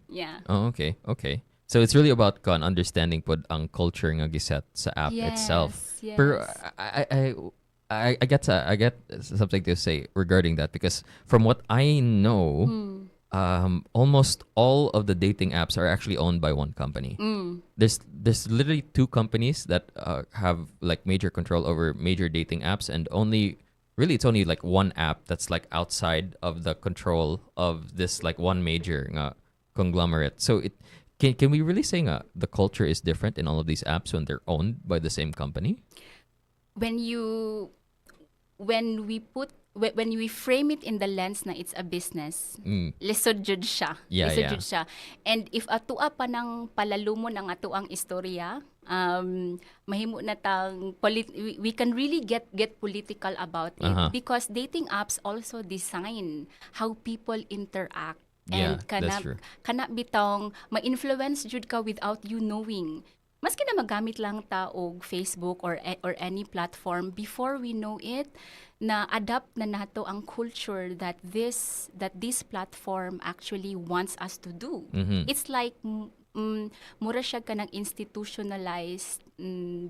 Yeah. Oh, okay. So it's really about understanding pod ang culture nga giset sa app itself. Yes. Pero I get something to say regarding that, because from what I know, almost all of the dating apps are actually owned by one company. There's literally two companies that have like major control over major dating apps, and it's only like one app that's like outside of the control of this like one major conglomerate. So can we really say the culture is different in all of these apps when they're owned by the same company? When we frame it in the lens na it's a business, lisod jud siya. Lisod jud siya. And if atua pa nang palalumo ng atuang istorya, mahimo na tang we can really get political about it, because dating apps also design how people interact. And kana bitong ma-influence jud ka without you knowing. Maski na magamit lang ta og Facebook or any platform, before we know it, na adapt na nato ang culture that this platform actually wants us to do. It's like mura siya ka ng institutionalized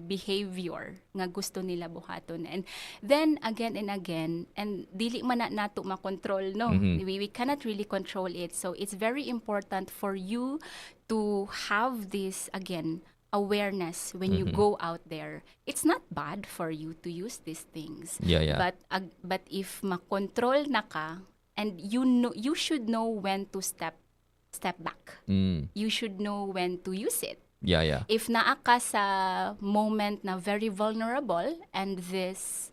behavior nga gusto nila buhaton. And then again and again, and dili man na nato makontrol, no? We cannot really control it. So it's very important for you to have this, again, awareness when you go out there. It's not bad for you to use these things. But if makontrol na ka, and you should know when to step back. You should know when to use it. If naa ka sa moment na very vulnerable, and this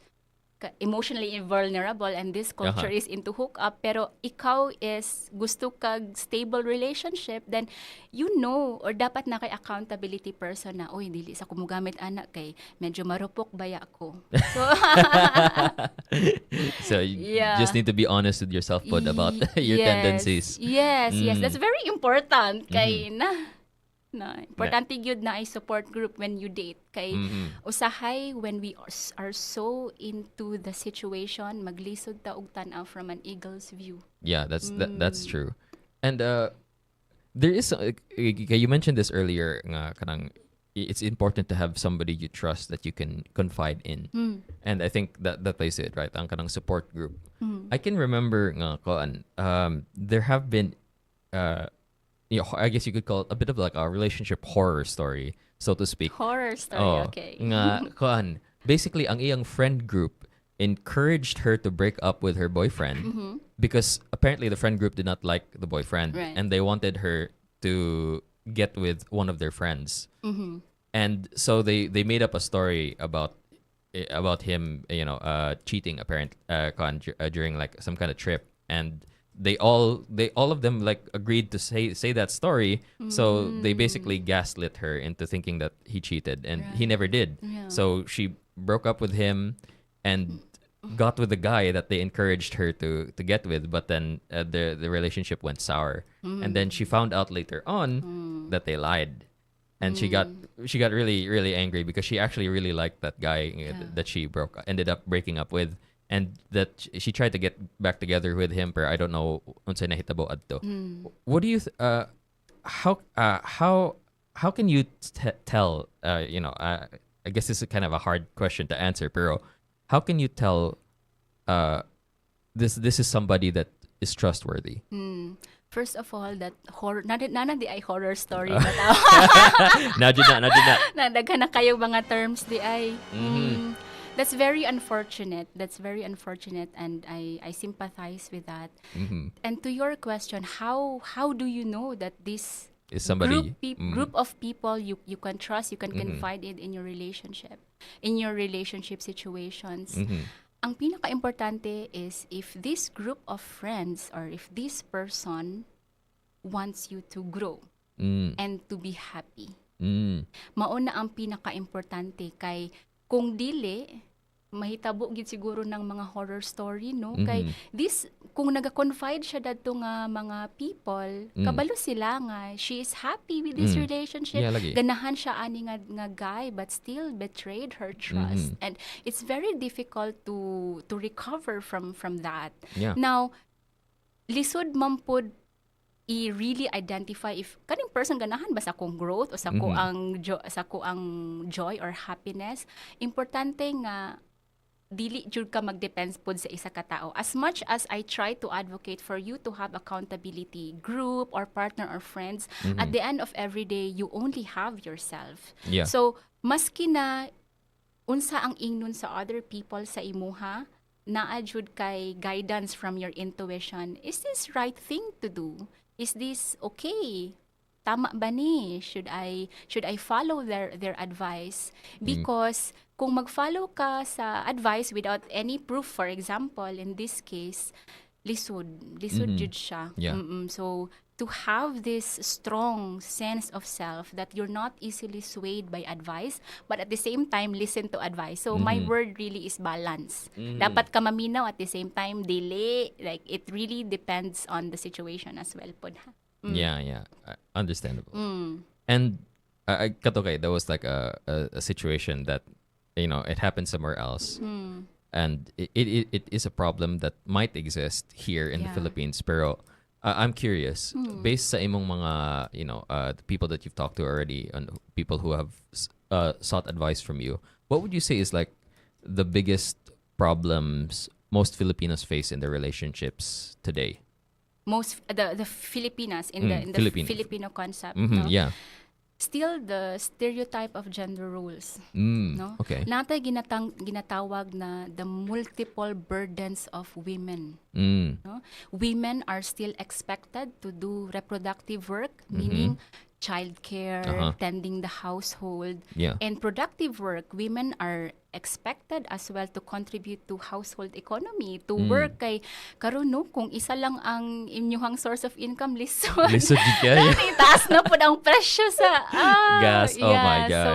emotionally vulnerable, and this culture is into hook up, pero ikaw is gusto kag stable relationship, then or dapat na kay accountability person na, oy, dili sa kumugamit anak kay medyo marupok baya ako. So you just need to be honest with yourself pod about your tendencies. Yes, that's very important kay importante gyud na ay support group when you date, kay usahay when we are so into the situation, maglisod ta og tan-aw from an eagle's view. That's true. And there is you mentioned this earlier nga kanang it's important to have somebody you trust that you can confide in. And I think that plays it right, ang kanang support group. I can remember nga there have been I guess you could call it a bit of like a relationship horror story, so to speak. Horror story, okay. Nga basically ang iyang friend group encouraged her to break up with her boyfriend because apparently the friend group did not like the boyfriend, and they wanted her to get with one of their friends. And so they made up a story about him, cheating apparently during like some kind of trip, and they all of them like agreed to say that story. So they basically gaslit her into thinking that he cheated, and he never did. So she broke up with him and got with the guy that they encouraged her to get with, but then the relationship went sour. And then she found out later on that they lied, and she got really really angry because she actually really liked that guy that she ended up breaking up with, and that she tried to get back together with him, but I don't know unsay nahitabo adto. What do you how can you tell I guess this is kind of a hard question to answer, pero how can you tell this is somebody that is trustworthy? First of all, that horror, nana di ay horror story. But Nadyo na. Nadaghan na kayo mga terms di ay. That's very unfortunate. And I sympathize with that. And to your question, how do you know that this is somebody group of people you can trust, you can confide in your relationship situations? Ang pinaka-importante is if this group of friends or if this person wants you to grow and to be happy. Mauna ang pinaka-importante kay kung dili, mahitabo gid siguro ng mga horror story, no? Kay this, kung naga-confide siya dadto nga mga people, kabalo sila nga she is happy with this relationship. Yeah, lagi. Ganahan siya ani nga guy but still betrayed her trust. And it's very difficult to recover from that. Yeah. Now, lisod man pod i-really identify if kaning person ganahan ba sa akong growth o sa ko ang joy or happiness. Importante nga dili jud ka magdepends pod sa isa ka tao. As much as I try to advocate for you to have accountability group or partner or friends, at the end of every day you only have yourself. Yeah. So maski na unsa ang ingnon sa other people sa imuha, naa jud kay guidance from your intuition. Is this right thing to do? Is this okay? Tama ba ni? Should I follow their advice? Because kung mag-follow ka sa advice without any proof, for example, in this case, lisod jud siya. Yeah. So to have this strong sense of self that you're not easily swayed by advice, but at the same time listen to advice. So my word really is balance. Dapat ka maminaw at the same time dili. Like it really depends on the situation as well pod. Yeah. Understandable. And kato kay, that was like a situation that, you know, it happened somewhere else. And it is a problem that might exist here in the Yeah. Philippines. Pero I'm curious, based sa imong mga, you know, the people that you've talked to already, and people who have sought advice from you, what would you say is like the biggest problems most Filipinos face in their relationships today? Most the Filipinas in the Filipino. Filipino concept, no? Yeah. Still the stereotype of gender roles, no? Okay. Natay ginatawag na the multiple burdens of women. No? Women are still expected to do reproductive work, meaning childcare, tending the household, Yeah. and productive work. Women are expected as well to contribute to household economy, to work kay karon no kung isa lang ang inyong source of income lisod. Lisod gid kaya. Taas na po ang presyo sa Gas. Oh my gosh. So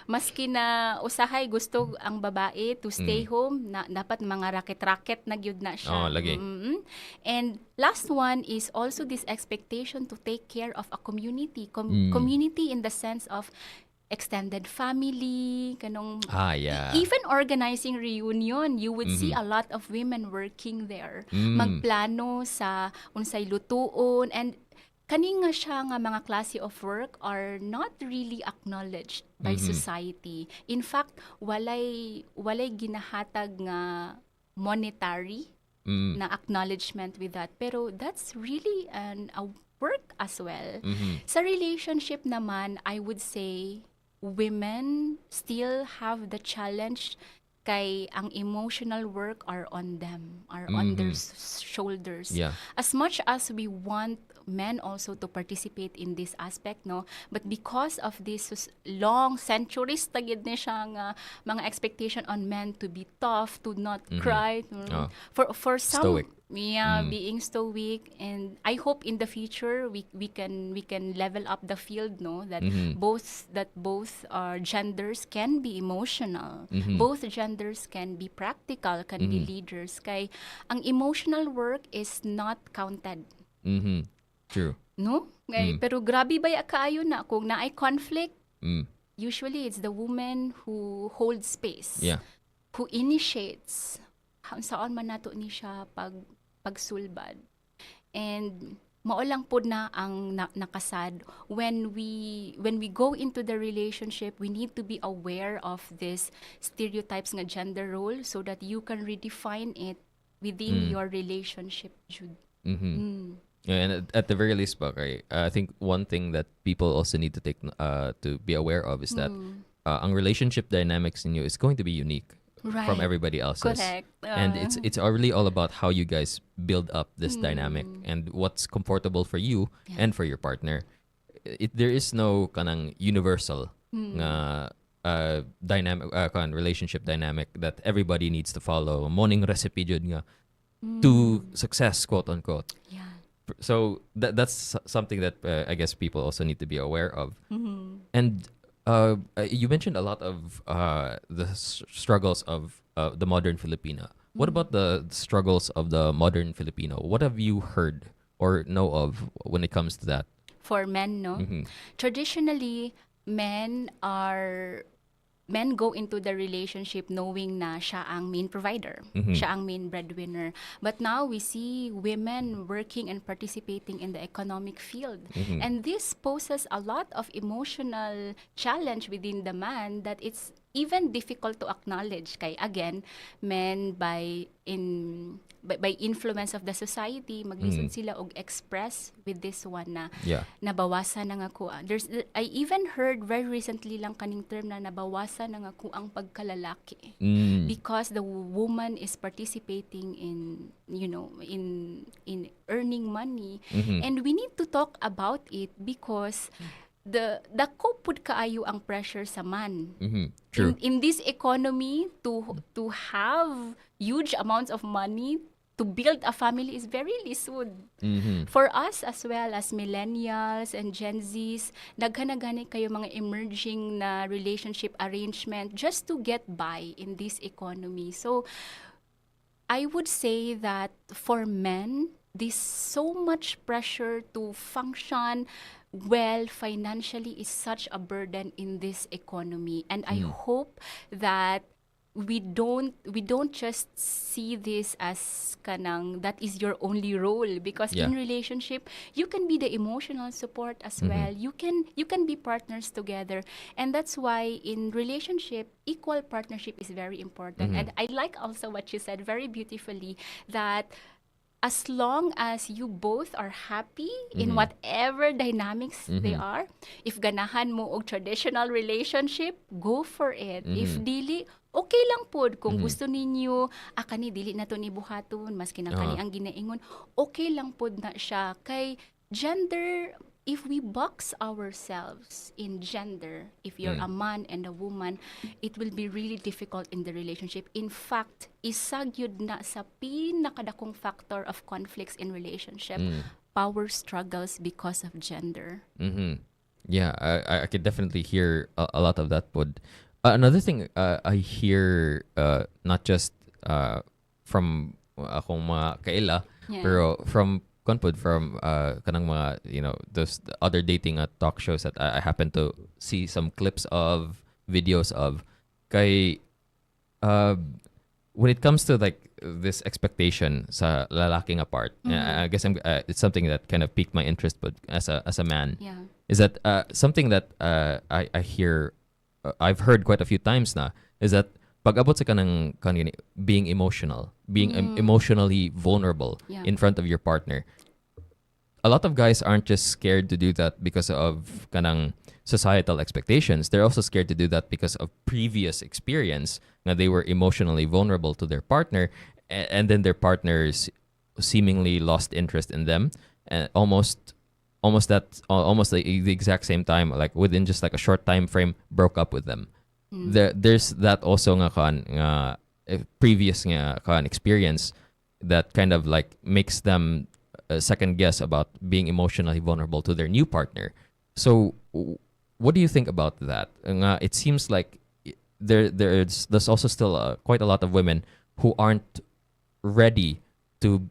maski na usahay gusto ang babae to stay home, na dapat mga raket-raket na gyud na siya. Oh, lagi. And last one is also this expectation to take care of a community. Community in the sense of extended family, kanong Yeah. even organizing reunion, you would see a lot of women working there. Magplano sa unsay lutuon, and kani nga siya nga mga klase of work are not really acknowledged by society. In fact, walay ginahatag nga monetary na acknowledgement with that. Pero that's really a work as well. Sa relationship naman, I would say women still have the challenge kay ang emotional work are on them, are on their shoulders. Yeah. As much as we want men also to participate in this aspect, no, but because of this long centuries tagid ni siya nga mga expectation on men to be tough, to not cry, for some Stoic. being stoic, and I hope in the future we can level up the field, no, that both genders can be emotional, both genders can be practical, can be leaders. Kay ang emotional work is not counted. True. No? Pero grabe ba kaayo na kung naay conflict, usually it's the woman who holds space. Yeah. Who initiates. Saan man nato ni siya pagsulbad. And mao lang pod na ang nakasad when we go into the relationship, we need to be aware of this stereotypes nga gender role so that you can redefine it within your relationship, Jude. Yeah, and at the very least, I think one thing that people also need to take to be aware of is that ang relationship dynamics in you is going to be unique from everybody else's. Correct. And it's really all about how you guys build up this dynamic and what's comfortable for you and for your partner. There is no kanang universal dynamic relationship dynamic that everybody needs to follow. Morning recipe jud nga to success, quote unquote. Yeah. So that's something that I guess people also need to be aware of. And You mentioned a lot of the struggles of the modern Filipina. What about the struggles of the modern Filipino? What have you heard or know of when it comes to that? For men, no? Traditionally, men are men go into the relationship knowing na siya ang main provider, siya ang main breadwinner. But now we see women working and participating in the economic field. And this poses a lot of emotional challenge within the man that it's even difficult to acknowledge. Kay again, men by influence of the society, maglisod sila og express with this one na nabawasan na nga ko. I even heard very recently lang kaning term na nabawasan na nga ko ang pagkalalaki because the woman is participating in in earning money, and we need to talk about it because the pud kaayo ang pressure sa man. True. In this economy, to have huge amounts of money to build a family is very lisod. For us as well as millennials and Gen Zs, naghanagani kayo mga emerging na relationship arrangement just to get by in this economy. So I would say that for men, this so much pressure to function well financially is such a burden in this economy, and I hope that we don't just see this as kanang that is your only role, because in relationship you can be the emotional support as well. You can be partners together, and that's why in relationship equal partnership is very important. And I like also what you said very beautifully, that as long as you both are happy in whatever dynamics they are, if ganahan mo og traditional relationship, go for it. If dili, okay lang pod. Kung gusto ninyo, kani dili na to ni buhaton, mas kinakani ang ginaingon, okay lang pod na siya. Kay gender, if we box ourselves in gender, if you're a man and a woman, it will be really difficult in the relationship. In fact, isa gyud na sa pinakadakong factor of conflicts in relationship, power struggles because of gender. Yeah, I could definitely hear a lot of that. But another thing I hear, not just from akong mga kaila, pero from kanang mga, those other dating talk shows that I happen to see some clips of, videos of, kay when it comes to like this expectation sa lalaking apart, I guess it's something that kind of piqued my interest, but as a man, is that something that I hear, I've heard quite a few times na, is that pag-abot sa kanang being emotional, being emotionally vulnerable in front of your partner. A lot of guys aren't just scared to do that because of kanang societal expectations. They're also scared to do that because of previous experience na they were emotionally vulnerable to their partner, and then their partners seemingly lost interest in them, and almost the exact same time, like within just like a short time frame, broke up with them. There's that also nga previous nga experience that kind of like makes them second guess about being emotionally vulnerable to their new partner. So what do you think about that? It seems like there's also still quite a lot of women who aren't ready to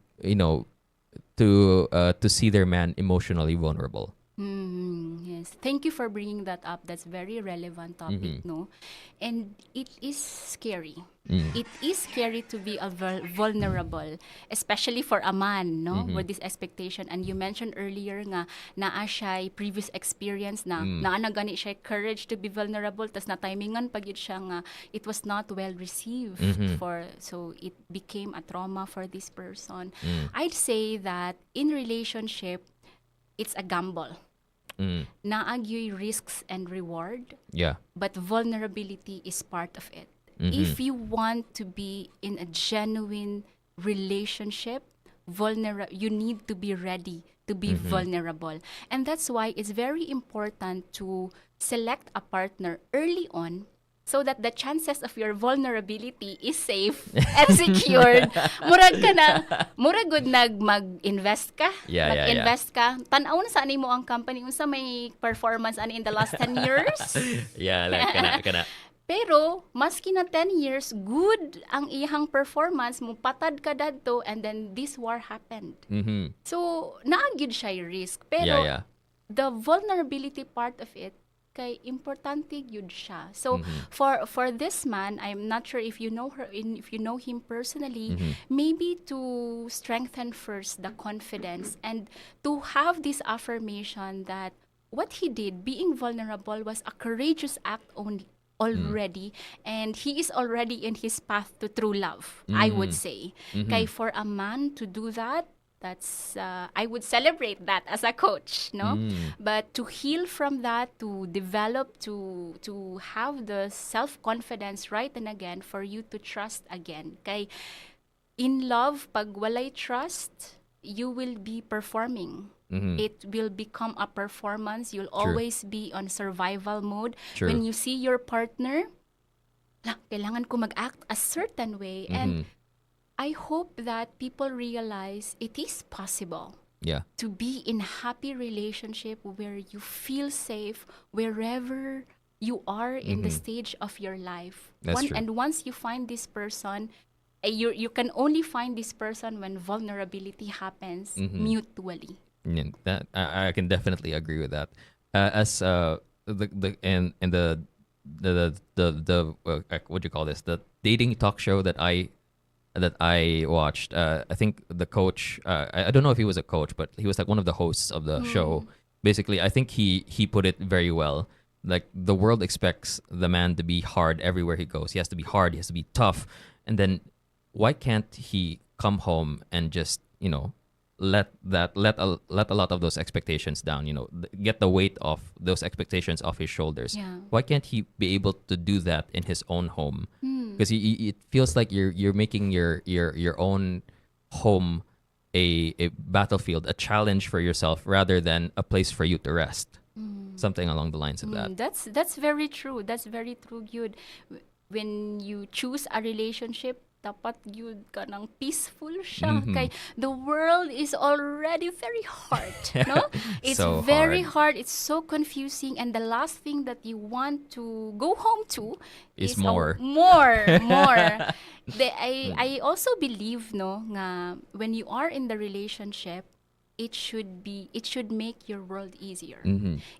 to see their man emotionally vulnerable. Yes. Thank you for bringing that up. That's very relevant topic, no? And it is scary. It is scary to be vulnerable, especially for a man, no? With this expectation. And you mentioned earlier nga naa siya previous experience na naa gani siya courage to be vulnerable, tas na timingan pag yun siya nga it was not well received so it became a trauma for this person. I'd say that in relationship it's a gamble. Naagyoy risks and reward. Yeah. But vulnerability is part of it. If you want to be in a genuine relationship, you need to be ready to be vulnerable. And that's why it's very important to select a partner early on so that the chances of your vulnerability is safe and secured. Murag good mag-invest ka. Yeah, yeah, Mag-invest ka. Tanaw na saan mo ang company unsa may performance ani in the last 10 years. Yeah, like kana. Pero maski na 10 years, good ang iyang performance mo patad ka dadto and then this war happened. Mm-hmm. So naagid siya yung risk. Pero Yeah. the vulnerability part of it kay importante gyud siya. So for this man, I'm not sure if you know if you know him personally, maybe to strengthen first the confidence and to have this affirmation that what he did, being vulnerable, was a courageous act already, and he is already in his path to true love, I would say. Kay for a man to do that, that's I would celebrate that as a coach, no? But to heal from that, to develop, to have the self-confidence right and again for you to trust again. Kay in love, pag walay trust, you will be performing. It will become a performance. You'll always be on survival mode. True. When you see your partner, kailangan ko mag-act a certain way, and I hope that people realize it is possible to be in a happy relationship where you feel safe wherever you are in the stage of your life. That's true. And once you find this person, you can only find this person when vulnerability happens mutually. Yeah, that I can definitely agree with that. As the what do you call this? The dating talk show that I watched. I think the coach. I don't know if he was a coach, but he was like one of the hosts of the show. Basically, I think he put it very well. Like the world expects the man to be hard everywhere he goes. He has to be hard. He has to be tough. And then why can't he come home and just let a lot of those expectations down, get the weight of those expectations off his shoulders. Yeah. Why can't he be able to do that in his own home? Because it feels like you're making your own home a battlefield, a challenge for yourself rather than a place for you to rest. Something along the lines of that. That's very true. That's very true, Gyud. When you choose a relationship, dapat gyud ka ng peaceful siya. Kay the world is already very hard, no? It's So very hard. It's so confusing, and the last thing that you want to go home to Is is more. more. I also believe nga when you are in the relationship, it should make your world easier.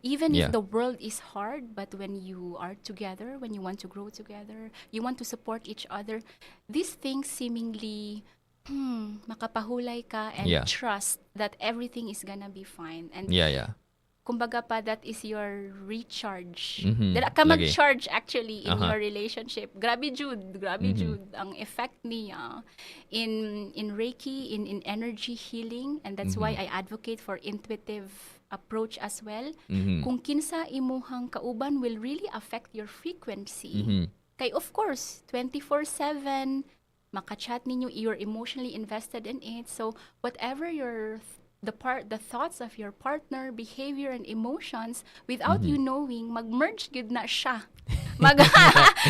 Even Yeah. if the world is hard, but when you are together, when you want to grow together, you want to support each other, these things seemingly makapahulay ka and Yeah. trust that everything is gonna be fine. And Yeah. kumbaga pa, that is your recharge. Dala ka Lagi. mag-charge actually in your relationship. Grabe Jude ang effect niya in Reiki, in energy healing, and that's why I advocate for intuitive approach as well. Kung kinsa imuhang kauban will really affect your frequency. Kay of course, 24/7 makachat ninyo, you're emotionally invested in it. So whatever the thoughts of your partner, behavior and emotions, without you knowing, mag-merge gud na siya.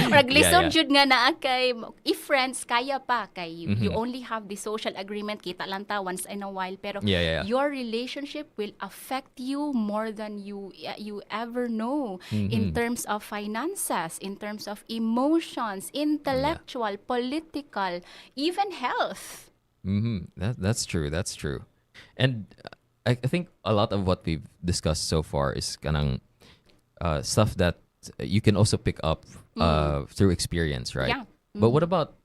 Maglisod jud nga naa kay if friends kaya pa kay you only have the social agreement, kita lang ta once in a while, pero your relationship will affect you more than you ever know, in terms of finances, in terms of emotions, intellectual, political, even health. That's true. And I think a lot of what we've discussed so far is kanang stuff that you can also pick up through experience, right? Yeah. But what about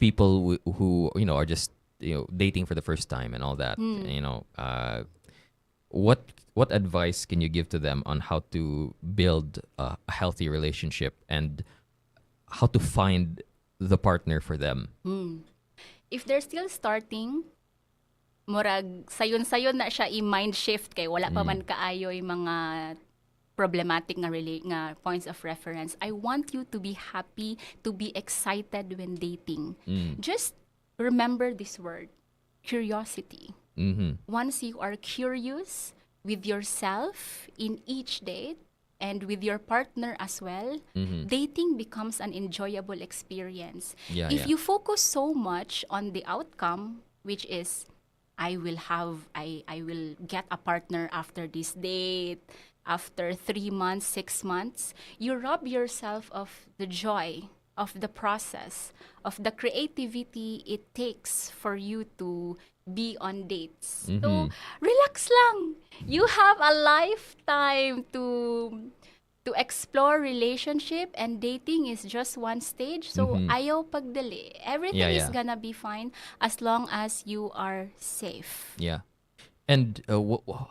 people who are just dating for the first time and all that? What advice can you give to them on how to build a healthy relationship and how to find the partner for them? If they're still starting, murag sayon-sayon na siya i-mind shift kay wala pa man kaayo yung mga problematic nga points of reference. I want you to be happy, to be excited when dating. Just remember this word, curiosity. Once you are curious with yourself in each date, and with your partner as well, dating becomes an enjoyable experience. Yeah, If yeah. you focus so much on the outcome, which is I will get a partner after this date, after 3 months, 6 months, you rob yourself of the joy of the process, of the creativity it takes for you to be on dates. So, relax lang. You have a lifetime to explore relationship, and dating is just one stage. So, ayaw pagdali. Everything Yeah, is yeah. gonna be fine as long as you are safe. Yeah. And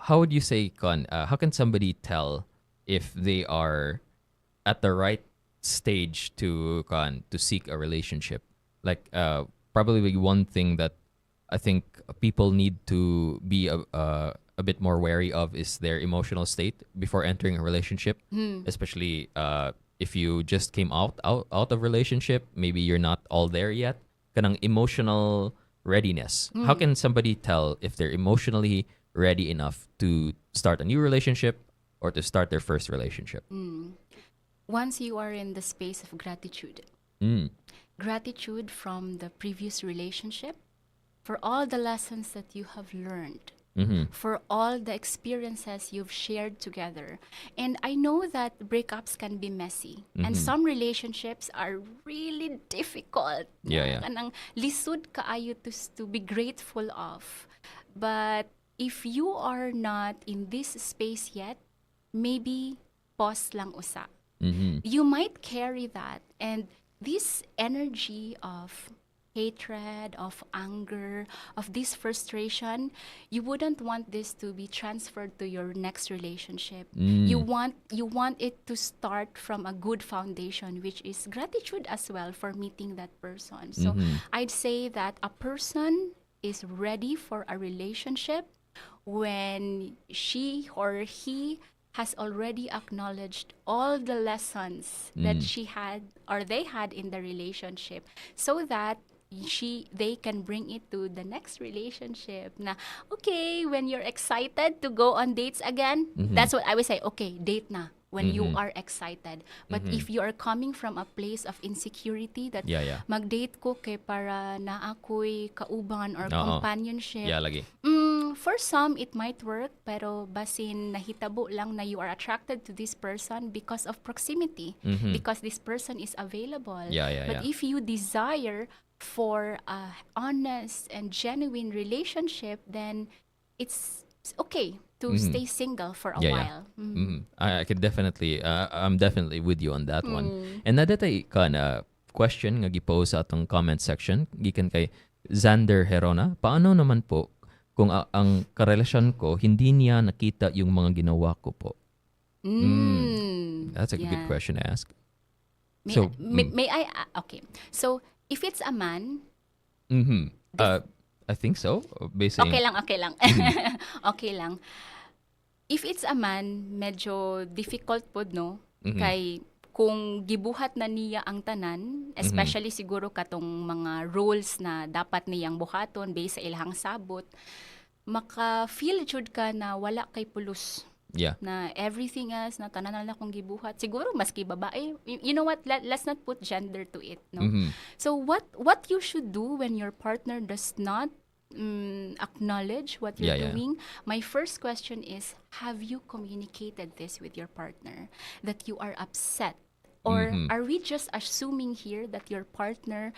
how would you say, Con, how can somebody tell if they are at the right stage to seek a relationship? Like, probably one thing that I think people need to be a bit more wary of is their emotional state before entering a relationship, especially if you just came out of relationship, maybe you're not all there yet. Kanang emotional readiness. How can somebody tell if they're emotionally ready enough to start a new relationship or to start their first relationship? Once you are in the space of gratitude, Mm. gratitude from the previous relationship, for all the lessons that you have learned, for all the experiences you've shared together. And I know that breakups can be messy, and some relationships are really difficult. Yeah, yeah. Kanang lisod kaayo to be grateful of. But if you are not in this space yet, maybe pause lang usa. You might carry that, and this energy of hatred, of anger, of this frustration, you wouldn't want this to be transferred to your next relationship. You want it to start from a good foundation, which is gratitude as well for meeting that person. So I'd say that a person is ready for a relationship when she or he has already acknowledged all the lessons that she had or they had in the relationship, so that they can bring it to the next relationship. Na okay, when you're excited to go on dates again, that's what I would say. Okay, date na when you are excited. But if you are coming from a place of insecurity that Yeah, yeah. mag-date ko kay para na ako'y kauban or Oo. companionship. Yeah, lagi. For some, it might work, pero basin nahitabo lang na you are attracted to this person because of proximity, because this person is available. Yeah, yeah, But yeah. if you desire for a honest and genuine relationship, then it's okay to stay single for a Yeah, yeah. while. I could definitely, I'm definitely with you on that one. And nadatay ka na question nga gipose sa atong comment section, gikan kay Xander Herona. Paano naman po kung ang karelasyon ko hindi niya nakita yung mga ginawa ko po? That's a good Yeah. question to ask. May, So, may I, okay. So, if it's a man, I think so. Basically, okay lang. Okay lang. If it's a man, medyo difficult pod, no? Kay kung gibuhat na niya ang tanan, especially siguro katong mga roles na dapat niyang buhaton based sa ilahang sabot, maka-feel jud ka na wala kay pulos. yeah. Na everything else na tanan na akong gibuhat, siguro maski babae, you know what, let's not put gender to it, no? So what you should do when your partner does not acknowledge what you're Yeah, yeah. doing, my first question is, have you communicated this with your partner that you are upset? Or are we just assuming here that your partner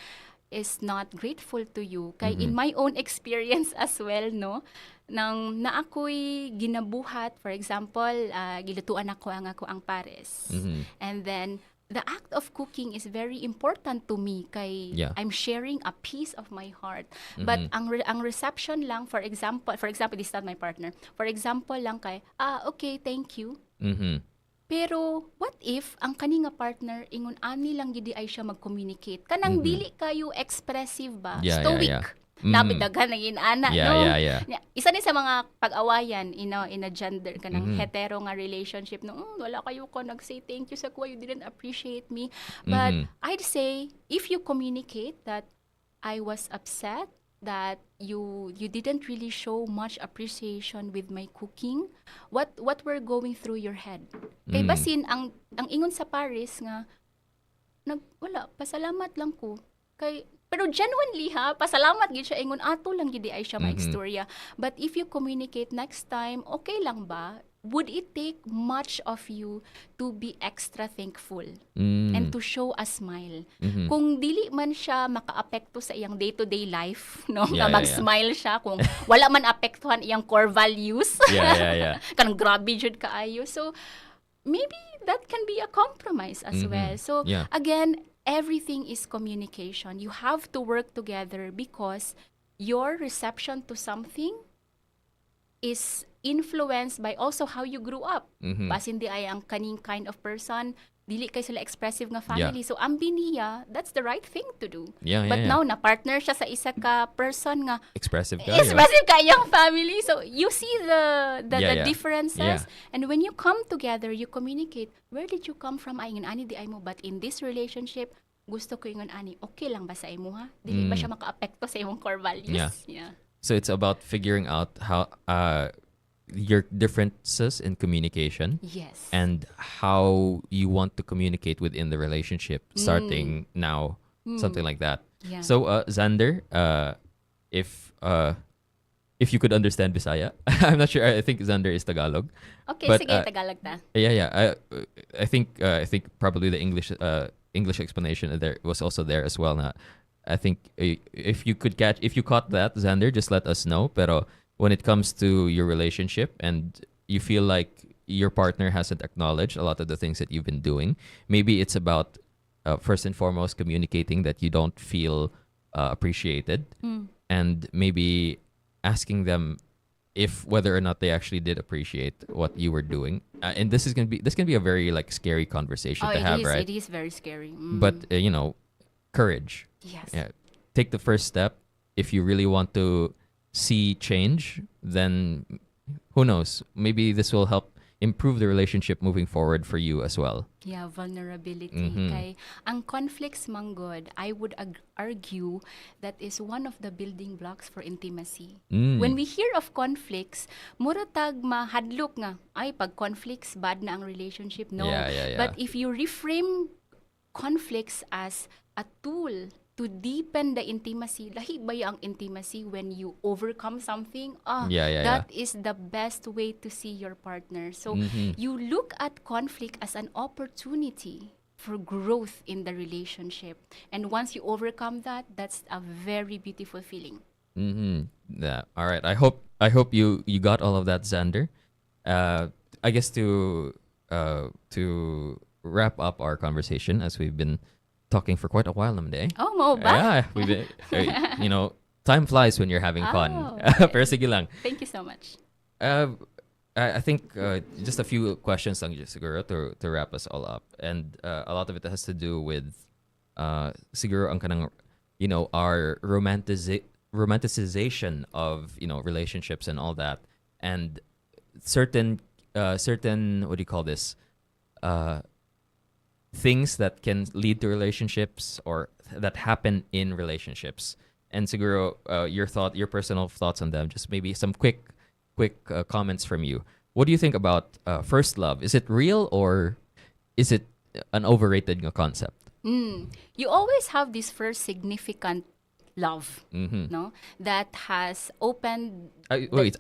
is not grateful to you? Kay in my own experience as well, no, nang na ako'y ginabuhat, for example, gilutuan ako ang pares. And then the act of cooking is very important to me kay Yeah. I'm sharing a piece of my heart. But ang reception lang, for example, this is not my partner. For example lang kay, okay, thank you. Pero what if ang kani nga partner ingon ani lang gidi ay siya mag-communicate? Kanang dili kayo expressive ba? Yeah, yeah, Stoic. yeah. Napidaghan na ginana, Yeah, no? yeah. Isa din sa mga pag-awayan in a gender kanang hetero nga relationship no, wala kayo ko nag-say thank you sa kuha, you didn't appreciate me. But I'd say if you communicate that I was upset that you didn't really show much appreciation with my cooking. What were going through your head? Kay basin ang ingon sa Paris nga wala, pasalamat lang ko. Pero genuinely pasalamat gid siya ingon ato lang gid ay siya maistorya. But if you communicate next time, okay lang ba? Would it take much of you to be extra thankful and to show a smile? Kung dili man siya makaapekto sa iyang day-to-day life, no? Yeah, nga mag-smile siya kung wala man apektuhan iyang core values. Yeah. Kanang grabe jud kaayo. So maybe that can be a compromise as well. So again, everything is communication. You have to work together because your reception to something is influenced by also how you grew up. Basin di ay ang kaning kind of person, dili kay sila expressive nga family. So ang biniya, that's the right thing to do. But now na partner siya sa isa ka person nga Expressive ka. expressive ka iyang family. So you see the differences. And when you come together, you communicate, where did you come from? Ay ingon ani di ay mo, but in this relationship, gusto ko ingon ani, okay lang ba sa imo ha? Dili ba siya makaapekto sa imong core values? Yeah. So it's about figuring out how your differences in communication. Yes. And how you want to communicate within the relationship starting now, something like that. Yeah. So Xander, if you could understand Bisaya, I'm not sure. I think Xander is Tagalog. Okay, but, sige, Tagalog ta. Yeah. I think probably the English explanation there was also there as well. Na I think if you caught that, Xander, just let us know. Pero when it comes to your relationship and you feel like your partner hasn't acknowledged a lot of the things that you've been doing, maybe it's about first and foremost communicating that you don't feel appreciated, and maybe asking them if whether or not they actually did appreciate what you were doing. And this can be a very like scary conversation to have, right? It is very scary. But courage. Yes. Yeah. Take the first step. If you really want to see change, then who knows? Maybe this will help improve the relationship moving forward for you as well. Yeah, vulnerability. Kay ang conflicts manggod, I would argue that is one of the building blocks for intimacy. When we hear of conflicts, muratag mahadlok nga, ay pag conflicts bad na ang relationship. No. Yeah. But if you reframe conflicts as a tool to deepen the intimacy, lahi ba ang intimacy when you overcome something? That is the best way to see your partner. So you look at conflict as an opportunity for growth in the relationship. And once you overcome that, that's a very beautiful feeling. Yeah. All right. I hope you got all of that, Xander. I guess to wrap up our conversation, as we've been talking for quite a while naman. Oh, mo ba? Yeah, we've been, time flies when you're having fun. Okay. Pero sige lang. Thank you so much. I think just a few questions lang siguro to wrap us all up. And a lot of it has to do with siguro ang kanang our romanticization of relationships and all that, and certain what do you call this, things that can lead to relationships or that happen in relationships. And siguro your personal thoughts on them, just maybe some quick comments from you. What do you think about first love? Is it real or is it an overrated concept? You always have this first significant love, no? That has opened...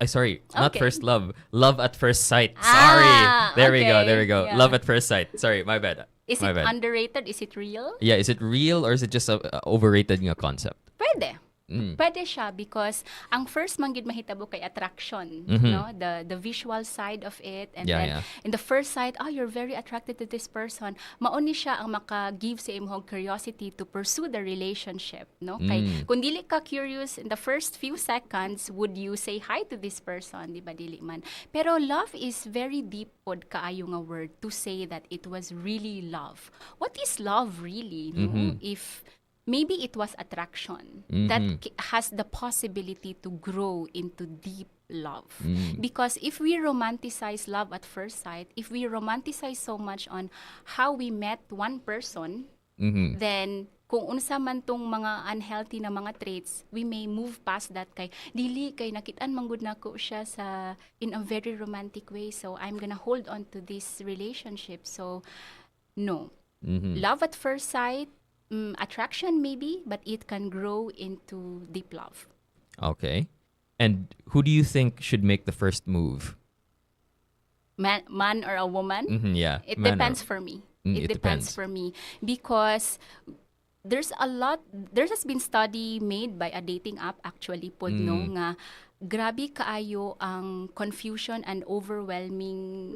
sorry. Not Okay. first love. Love at first sight. Ah, Sorry. There we go. yeah. Love at first sight. Sorry, my bad. Is My it bad. underrated? Is it real? Yeah, is it real or is it just a overrated concept? Pwede. Pwede siya because ang first manggid mahitabo kay attraction, no? The visual side of it, and then in the first sight, you're very attracted to this person. Mauni siya ang maka-give sa imong curiosity to pursue the relationship, no? Kay kung dili ka curious in the first few seconds, would you say hi to this person? Di ba dili man. Pero love is very deep pod kaayo nga word to say that it was really love. What is love really, no? If maybe it was attraction that has the possibility to grow into deep love. Because if we romanticize love at first sight, if we romanticize so much on how we met one person, then kung unsa man tong mga unhealthy na mga traits, we may move past that kay dili kay nakitaan manggod nako siya sa in a very romantic way, so I'm gonna hold on to this relationship. So no. Love at first sight, attraction maybe, but it can grow into deep love. Okay. And who do you think should make the first move? Man or a woman? Yeah. It man or- depends for me. It It depends depends. for me because there has been study made by a dating app actually pod no nga grabe kaayo ang confusion and overwhelming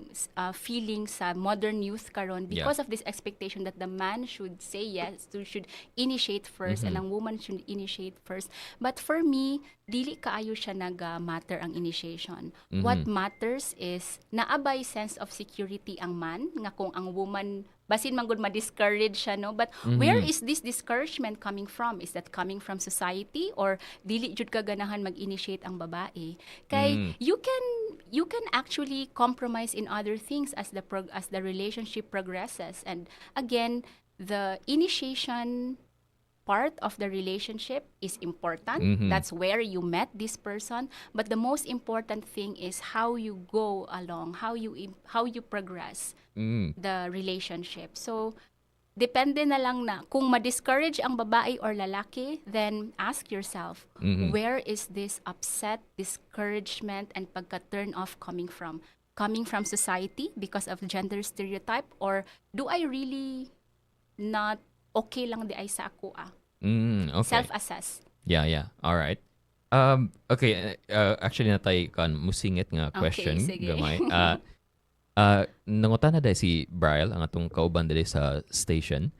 feeling sa modern youth karon because of this expectation that the man should say yes, should initiate first and ang woman should initiate first. But for me, dili kaayo siya matter ang initiation. What matters is naabay sense of security ang man nga kung ang woman basin man gud ma-discourage siya, no? But where is this discouragement coming from? Is that coming from society or dili jud ka ganahan mag-initiate ang babae? Kay you can actually compromise in other things as the relationship progresses. And again, the initiation part of the relationship is important. That's where you met this person. But the most important thing is how you go along, how you progress the relationship. So, depende na lang na kung ma-discourage ang babae or lalaki, then ask yourself, where is this upset, discouragement, and pagka-turn off coming from? Coming from society because of gender stereotype, or do I really not okay lang di ay sa ako Okay. Self-assess. Yeah. All right. Okay. Actually, natay kan musingit nga question. sige. Gamay. Nangutan na dahil si Brian, ang atong kauban dali sa station.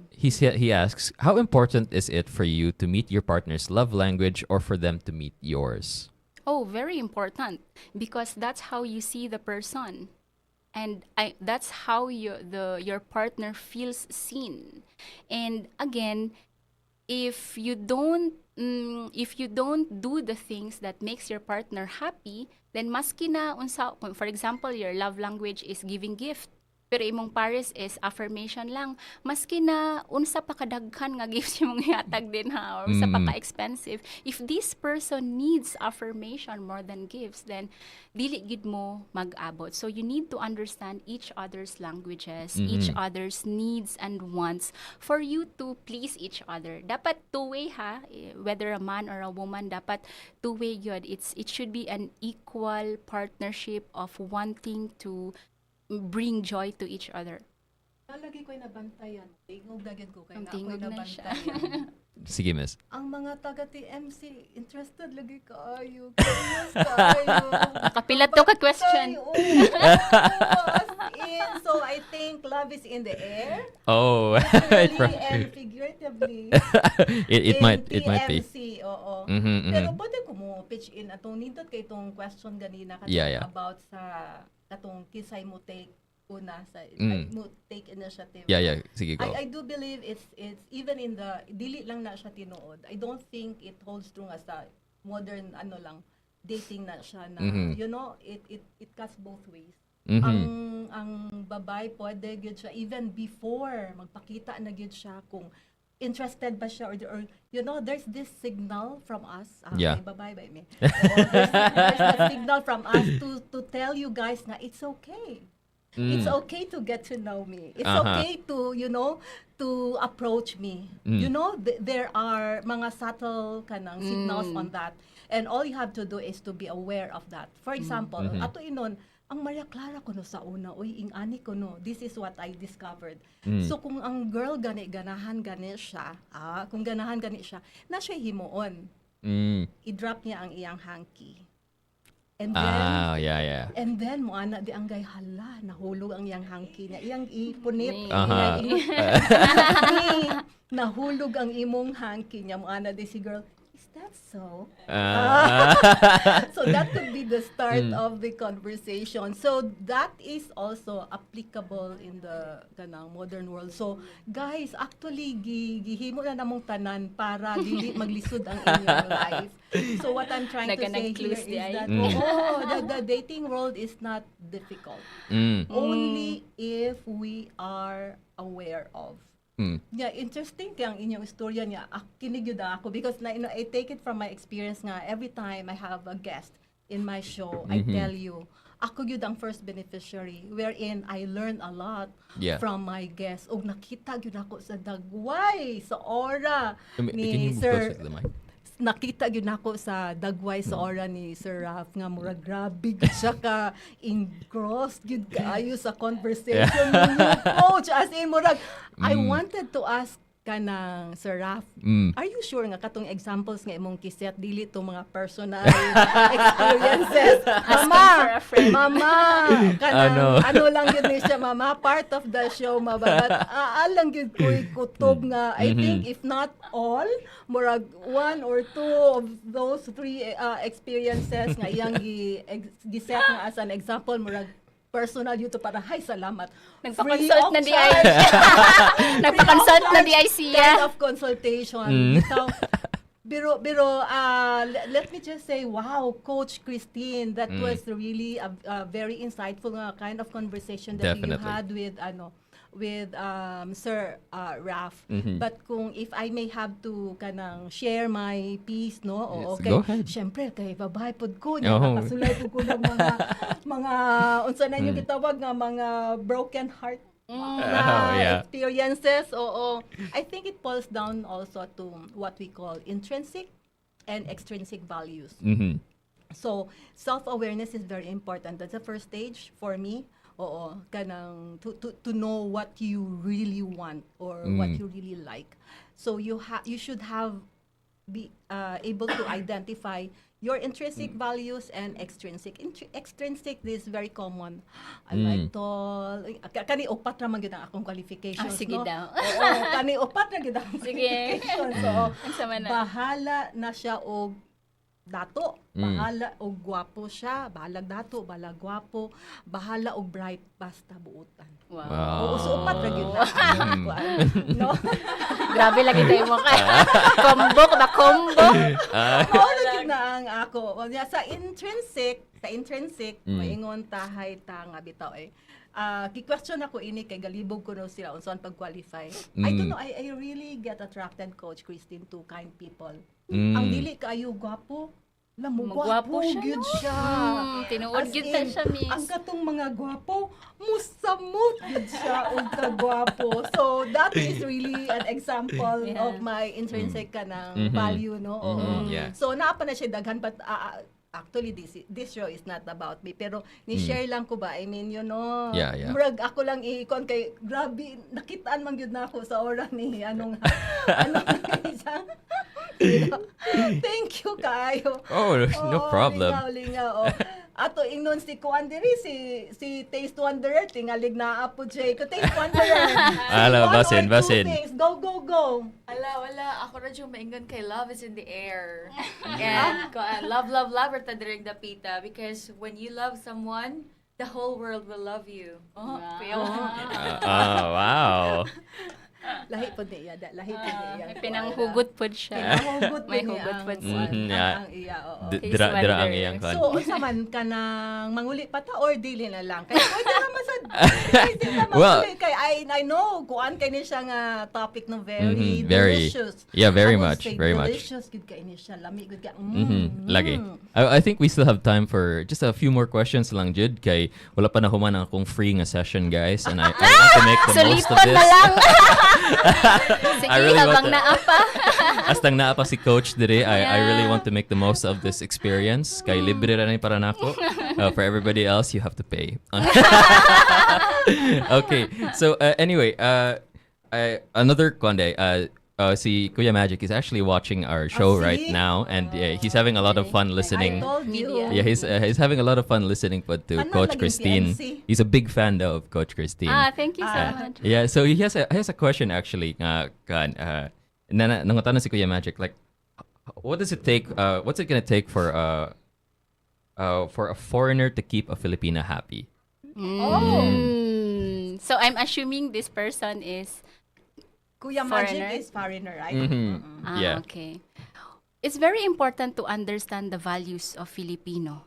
He asks, how important is it for you to meet your partner's love language or for them to meet yours? Oh, very important because that's how you see the person. And that's how your partner feels seen. And again, if you don't do the things that makes your partner happy, then maski na unsa, for example, your love language is giving gift, pero imong pares is affirmation lang, maski na unsa pa kadaghan nga gifts imong ihatag din ha, or unsa pa ka expensive, if this person needs affirmation more than gifts, then dili gid mo mag-abot. So you need to understand each other's languages, each other's needs and wants for you to please each other. Dapat two-way ha, whether a man or a woman, dapat two-way yun. It should be an equal partnership of wanting to bring joy to each other. Lagi ko'y nabantayan. Tingog dagit ko kay Ang na ako'y tingog na siya. nabantayan. Sige, miss. Ang mga taga-TMC, interested lagi kaayo. Curious kaayo. Nakapilat to ka question. Oo, as in. So, I think love is in the air. Oh. Literally and figuratively. it might be. TMC, oo. Pero pwede ko mo pitch in atong nindot kay itong question ganina Yeah. about sa katong kisay mo take una sa mo take initiative. Yeah. Sige, go. I do believe it's even in the dili lang na siya tinuod. I don't think it holds true as a modern dating na siya na you know it cuts both ways. Ang babay pwede gyud siya even before magpakita na gyud siya kung interested ba siya or you know there's this signal from us may babay ba me. There's a signal from us to tell you guys na it's okay. It's okay to get to know me. It's okay to, you know, to approach me. You know, there are mga subtle kanang signals on that. And all you have to do is to be aware of that. For example, ato inon, ang Maria Clara ko no sa una, ingani ko no, this is what I discovered. So kung ang girl ganahan siya, kung ganahan gani siya, na siya himuon. I-drop niya ang iyang hanky. And then, yeah. And then, mo ana di ang gay hala, nahulog ang iyang hanky niya. Iyang ipunit. Nahulog ang imong hanky niya. Mo ana di si girl, is that so? So that could be the start of the conversation. So that is also applicable in the kanang modern world. So guys, actually gihimo na namong tanan para dili maglisod ang inyong life. So what I'm trying to say here is that the dating world is not difficult. Only if we are aware of. Yeah, interesting kaya ang inyong istorya niya. Kinig yun ako because I take it from my experience nga every time I have a guest in my show, I tell you, ako yun ang first beneficiary wherein I learn a lot from my guests. O nakita yun ako sa dagway, sa aura Can ni you move Sir... closer to the mic? Nakita yun ako sa dagway sa aura ni Sir Raf nga murag grabe gid siya ka engrossed gid kaayo sa conversation ninyo, coach, as in murag I wanted to ask kanang Sir Raf, are you sure nga katong examples nga imong kiset dili to mga personal experiences? Mama, kanang ano lang yun ni siya, mama, part of the show, mababat alang yun ko'y kutob nga, I think if not all, murag one or two of those three experiences nga iyang giset nga as an example, murag personal yun to para, hay, salamat. Nagpa-consult na di ay Nagpa-consult na di ay siya. Kind of consultation. So, pero let me just say, wow, Coach Kristine, that was really a very insightful kind of conversation that you had with Sir Raf. But kung if I may have to kanang share my piece, no? O okay. Syempre kay babae pod ko nya nakasulay po ko ng mga unsa na yung gitawag nga mga broken heart experiences. Oo. I think it boils down also to what we call intrinsic and extrinsic values. So self-awareness is very important. That's the first stage for me. Oo, kanang to know what you really want or what you really like. So you should be able to identify your intrinsic values and extrinsic. Extrinsic is very common. I like tall. Kani upat ra man gyud ang akong qualifications, sige no? daw. Oo, kani upat ra gyud ang qualifications. So bahala na siya og dato, bahala og gwapo siya, bahalag dato, bahalag gwapo, bahala og bright basta buutan. Wow. Oo, so upat ra gyud na. No? Grabe lagi tayo mo ka. Combo ka ba? Combo? Oo, gyud na ang ako. Sa intrinsic, maingon tahay ta nga bitaw ki-question ako ini kay galibog ko no sila unsa pag-qualify. I don't know, I really get attracted, Coach Kristine, to kind people. Ang dili kaayo gwapo, gwapo gyud siya. Tinuod gyud ta siya, miss. Ang katong mga gwapo, musamot gyud siya og kagwapo. So that is really an example of my intrinsic kanang value, no? So naa pa na siya daghan, but actually this show is not about me, pero ni share lang ko ba, I mean, you know, murag ako lang ikon kay grabe nakitaan man gyud nako sa oras ni anong isang thank you kayo. No problem. Lingaw. Ato ingnon si Kuan diri si Taste Wanderer tingalig na apod siya ko Taste Wanderer. Ala basin. Go. Wala. Ako ra yung maingon kay love is in the air. And love ta during the pita, because when you love someone, the whole world will love you. Wow. Lahi po niya. Pinanghugot po siya. May hugot po siya. Ang iya, oo. Dira ang iyang kan. So, unsa man ka nang manguli pa ta or dili na lang? Kaya pwede naman sa kay I know kuan kay ni siya nga topic no very delicious. Yeah, very much. Delicious gud kay ni siya. Lami gud ka. Lagi. I think we still have time for just a few more questions lang, Jud, kay wala pa na human ang akong free nga session, guys, and I want to make the most of this. Na lang. Sige, really habang naapa. Astang naapa si Coach dire, I really want to make the most of this experience. Kay libre ra ni para nako. For everybody else, you have to pay. Okay. So anyway, another Konde, si Kuya Magic is actually watching our show right now, and he's having a lot of fun listening. I told you. Yeah, he's having a lot of fun listening to Coach Kristine. He's a big fan of Coach Kristine. Thank you so much. Yeah, so he has a question actually. Nangutanong si Kuya Magic, like, what does it take? What's it gonna take for a foreigner to keep a Filipina happy? So I'm assuming this person is Kuya foreigner? Magic is foreigner, right? Yeah. Okay. It's very important to understand the values of Filipino.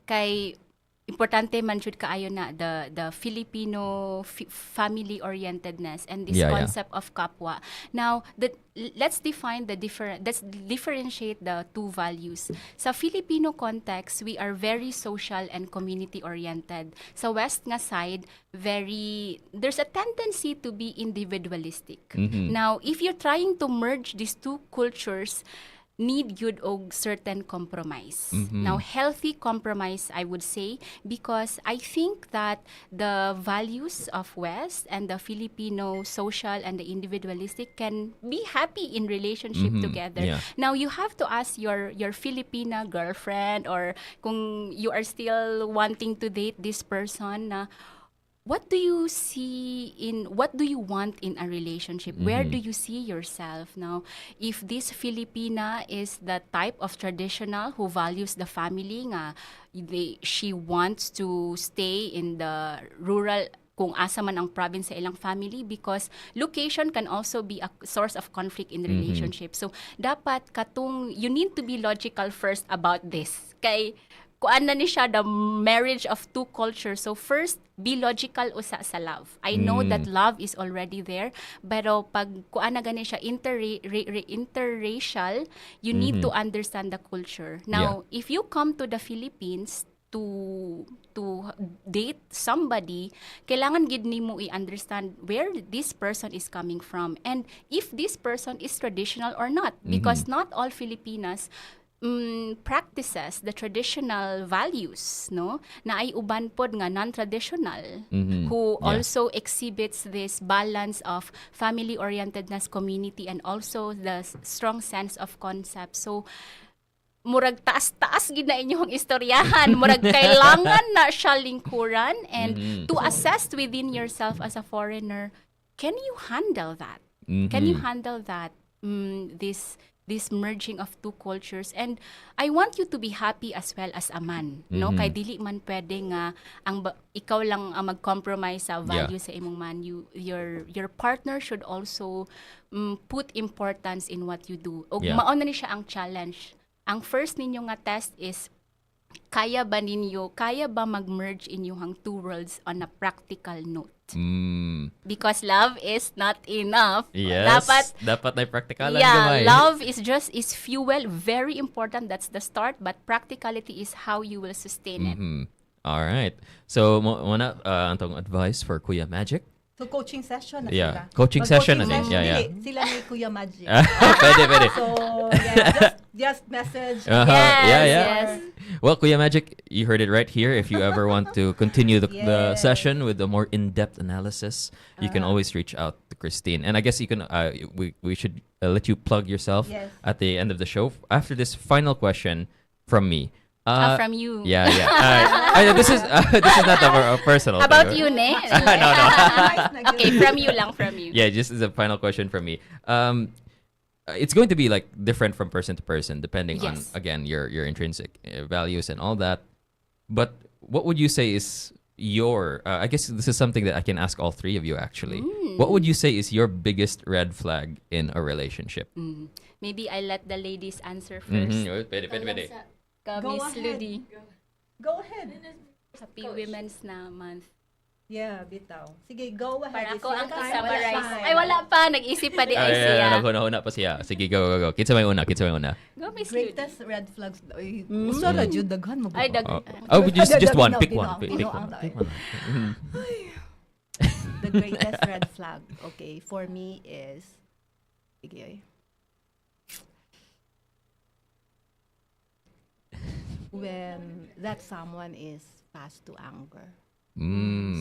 Kay importante man jud kaayo na the Filipino family orientedness and this Yeah, yeah. concept of kapwa. Now, let's define let's differentiate the two values. Sa Filipino context, we are very social and community oriented. Sa West nga side, there's a tendency to be individualistic. Now, if you're trying to merge these two cultures, need yun og certain compromise. Now, healthy compromise, I would say, because I think that the values of West and the Filipino social and the individualistic can be happy in relationship together. Yeah. Now, you have to ask your Filipina girlfriend or kung you are still wanting to date this person na, what do you want in a relationship? Where do you see yourself? Now, if this Filipina is the type of traditional who values the family nga, she wants to stay in the rural kung asa man ang province sa ilang family, because location can also be a source of conflict in the relationship. So, dapat you need to be logical first about this. Kay kuan na ni siya the marriage of two cultures. So first, be logical usa sa love. I know that love is already there, pero pag kuan na gani siya interracial, you need to understand the culture. Now, if you come to the Philippines to date somebody, kailangan gid nimo i-understand where this person is coming from and if this person is traditional or not, because not all Filipinas practices the traditional values, no? Na ay uban pod nga non-traditional who also exhibits this balance of family-orientedness, community, and also the strong sense of concept. So, murag taas-taas gid na inyong istoryahan, murag kailangan na siya lingkuran and to assess within yourself as a foreigner, can you handle that? Can you handle that? This merging of two cultures, and I want you to be happy as well as a man, no? Kay dili man pwede nga ikaw lang ang mag-compromise sa value sa imong man. Your partner should also put importance in what you do. Og mao na ni siya ang challenge. Ang first ninyo nga test is kaya ba mag-merge inyong two worlds on a practical note? Because love is not enough. Yes. Dapat ay praktikalan gamay. Love is fuel, very important. That's the start, but practicality is how you will sustain it. All right. So, muna antong advice for Kuya Magic. So, coaching session na Yeah. sila. Coaching session na din. Mag-coaching Yeah. session, dili, sila ni Kuya Magic. Pwede. So, yeah, just message. Yes. Well, Kuya Magic, you heard it right here. If you ever want to continue the session with a more in-depth analysis, you can always reach out to Kristine. And I guess you can. We should let you plug yourself at the end of the show. After this final question from me. From you. Yeah. This is not a personal. About thing. you, ne? No. Okay, from you. Yeah, just as a final question from me. It's going to be like different from person to person, depending on again your intrinsic values and all that. But what would you say is your? I guess this is something that I can ask all three of you actually. What would you say is your biggest red flag in a relationship? Maybe I let the ladies answer first. Pwede. Go Miss ahead. Ludi. Go ahead. Happy Women's na month. Yeah, bitaw. Sige, go ahead. Para ako ang Kasi summarize. wala pa. Ay, wala pa. Nag-isip pa di ay siya. Naghuna pa siya. Sige, go. Kitsa may una. Go, Miss Ludi. Greatest red flags. Gusto na Jude, daghan mo. Ay, just one. Pick one. The greatest red flag, okay, for me is, when that someone is fast to anger.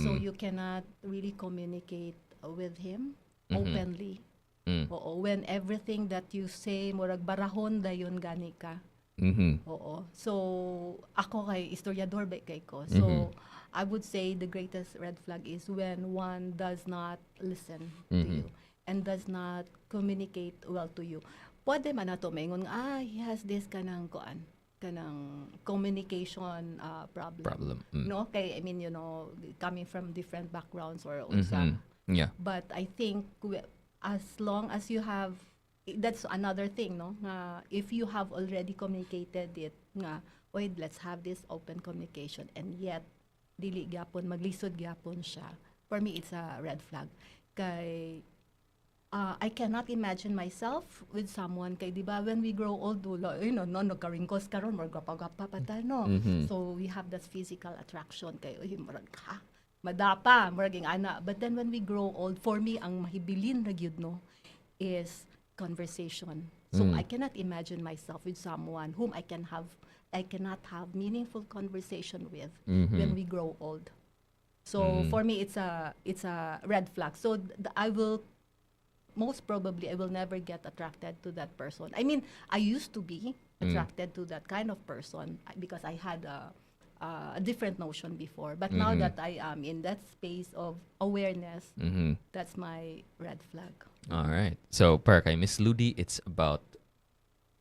So you cannot really communicate with him openly. Oo, when everything that you say, murag barahon dayon gani ka. Oo. So, ako kay istoryador ba kay ko. So, I would say the greatest red flag is when one does not listen to you and does not communicate well to you. Pwede man na to maingon, he has this kanang communication problem. No? Kay, I mean, coming from different backgrounds or unsa. Yeah. But I think as long as you have that's another thing, no? If you have already communicated it, nga, wait, let's have this open communication, and yet, dili gyapon, maglisod gyapon siya. For me, it's a red flag. Kay, I cannot imagine myself with someone, kay, di ba, when we grow old, nagka-wrinkles karon, more gwapa-gwapa pa tayo, no? So, we have that physical attraction, kay, marag, madapa, maraging ana. But then, when we grow old, for me, ang mahibilin na gyud, no, is conversation. So, I cannot imagine myself with someone whom I cannot have meaningful conversation with when we grow old. So for me, it's a red flag. So most probably I will never get attracted to that person. I mean, I used to be attracted to that kind of person because I had a different notion before. But now that I am in that space of awareness, that's my red flag. All right. So, para kay Miss Ludi, it's about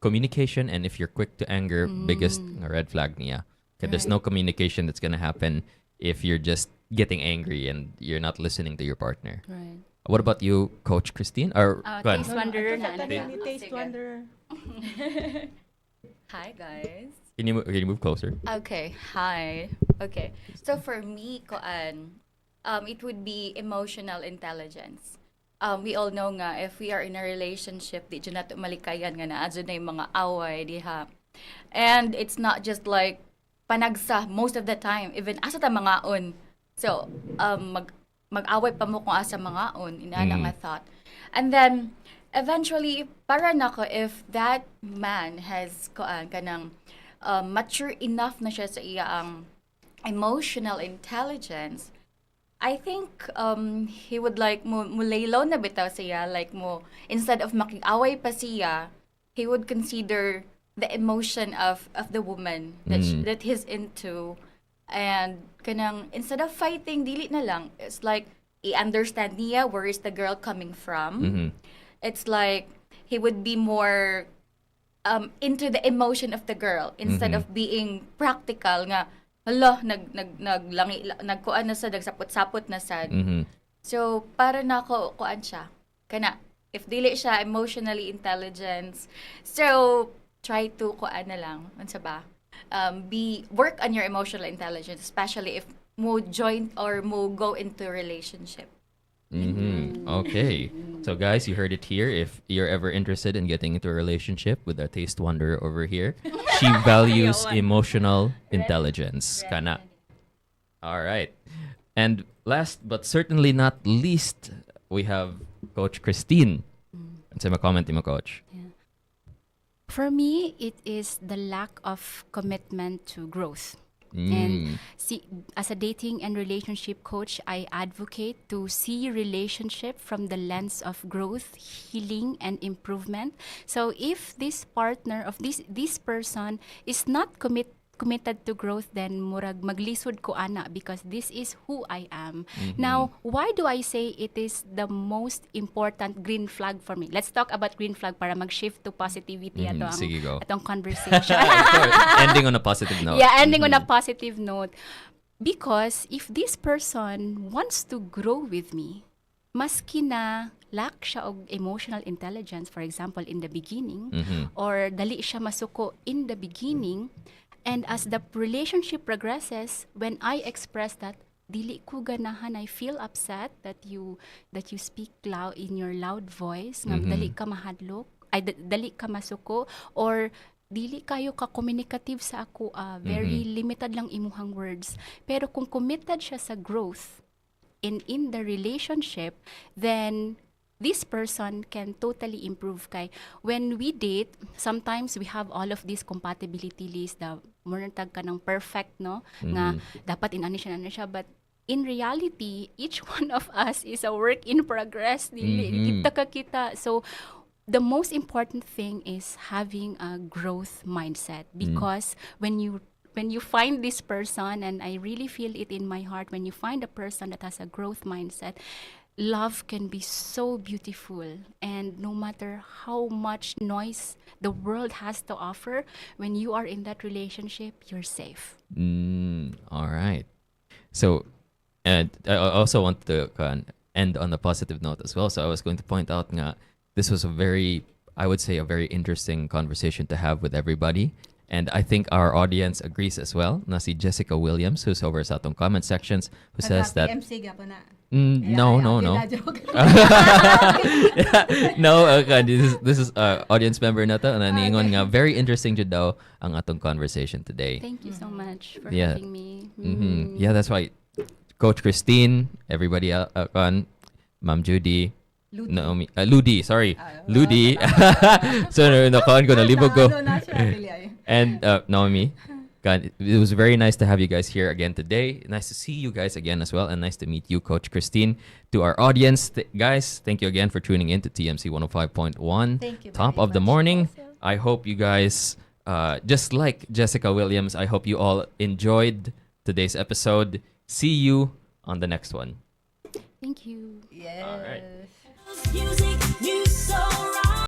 communication, and if you're quick to anger, biggest red flag niya. Okay, there's no communication that's gonna happen if you're just getting angry and you're not listening to your partner. Right. What about you, Coach Kristine? Or go ahead. Taste Wanderer na. Taste Wanderer. Hi, guys. Can you move closer? Okay, hi. Okay. So for me, it would be emotional intelligence. We all know nga, if we are in a relationship, di dyan nato malikayan nga na, adyo na yung mga away, diha. And it's not just like, panagsa, most of the time, even asa ta mga on. So, mag-away pa mo kung asa mga on, inana nga thought. And then, eventually, para nako, if that man has, kanang, mature enough na siya sa iyang emotional intelligence, I think he would like mo laylaw na bitaw siya, like mo, instead of makig-away pa siya, he would consider the emotion of the woman that he's into, and kanang instead of fighting, dili na lang, it's like i-understand niya where is the girl coming from. It's like he would be more into the emotion of the girl instead of being practical nga. Hala, nagkuan na sa, nagsapot-sapot na sad. So, para na ako, kuan siya. Kana, if dili siya emotionally intelligent, so, try to, kuan na lang, ano ba? Work on your emotional intelligence, especially if mo join or mo go into a relationship. Okay. So guys, you heard it here. If you're ever interested in getting into a relationship with a taste wanderer over here, she values emotional intelligence. Kana. All right. And last but certainly not least, we have Coach Kristine. Ano sa comment mo, Coach? For me, it is the lack of commitment to growth. And as a dating and relationship coach, I advocate to see relationship from the lens of growth, healing, and improvement. So if this partner of this person is not committed to growth, then murag maglisod ko ana, because this is who I am. Now, why do I say it is the most important green flag for me? Let's talk about green flag para mag-shift to positivity atong conversation. Ending on a positive note. Yeah, ending on a positive note. Because if this person wants to grow with me, maski na lack siya og emotional intelligence, for example, in the beginning, or dali siya masuko in the beginning, and as the relationship progresses, when I express that, dili ko ganahan, I feel upset that you speak loud in your loud voice, nga dali ka mahadlok, ay dali ka masuko, or dili kayo ka communicative sa ako, very limited lang imuhang words. Pero kung committed siya sa growth in the relationship, then this person can totally improve. Kay when we date, sometimes we have all of these compatibility list, the tag ka ng perfect, no? Nga dapat inani siya, but in reality, each one of us is a work in progress. Dili kita. So the most important thing is having a growth mindset, because when you find this person, and I really feel it in my heart, when you find a person that has a growth mindset, love can be so beautiful, and no matter how much noise the world has to offer, when you are in that relationship, you're safe. All right. So, and I also want to end on a positive note as well. So I was going to point out nga, this was a very I would say, a very interesting conversation to have with everybody. And I think our audience agrees as well. Na si Jessica Williams, who's over sa atong comment sections, who says that... MC ka pa na. No. No, this is audience member na to. Naningon nga, very interesting jud daw ang atong conversation today. Thank you so much for Yeah. having me. Yeah, that's why Coach Kristine, everybody Ma'am Judy, Ludi. Naomi, Ludi, sorry. Ludi. So, nakuhaan ko, nalibog ko. And Naomi, God, it was very nice to have you guys here again today. Nice to see you guys again as well. And nice to meet you, Coach Kristine. To our audience, guys, thank you again for tuning in to TMC 105.1. Thank you Top very of the much. morning. I hope you guys, just like Jessica Williams, I hope you all enjoyed today's episode. See you on the next one. Thank you. Yes. All right. Music, news, so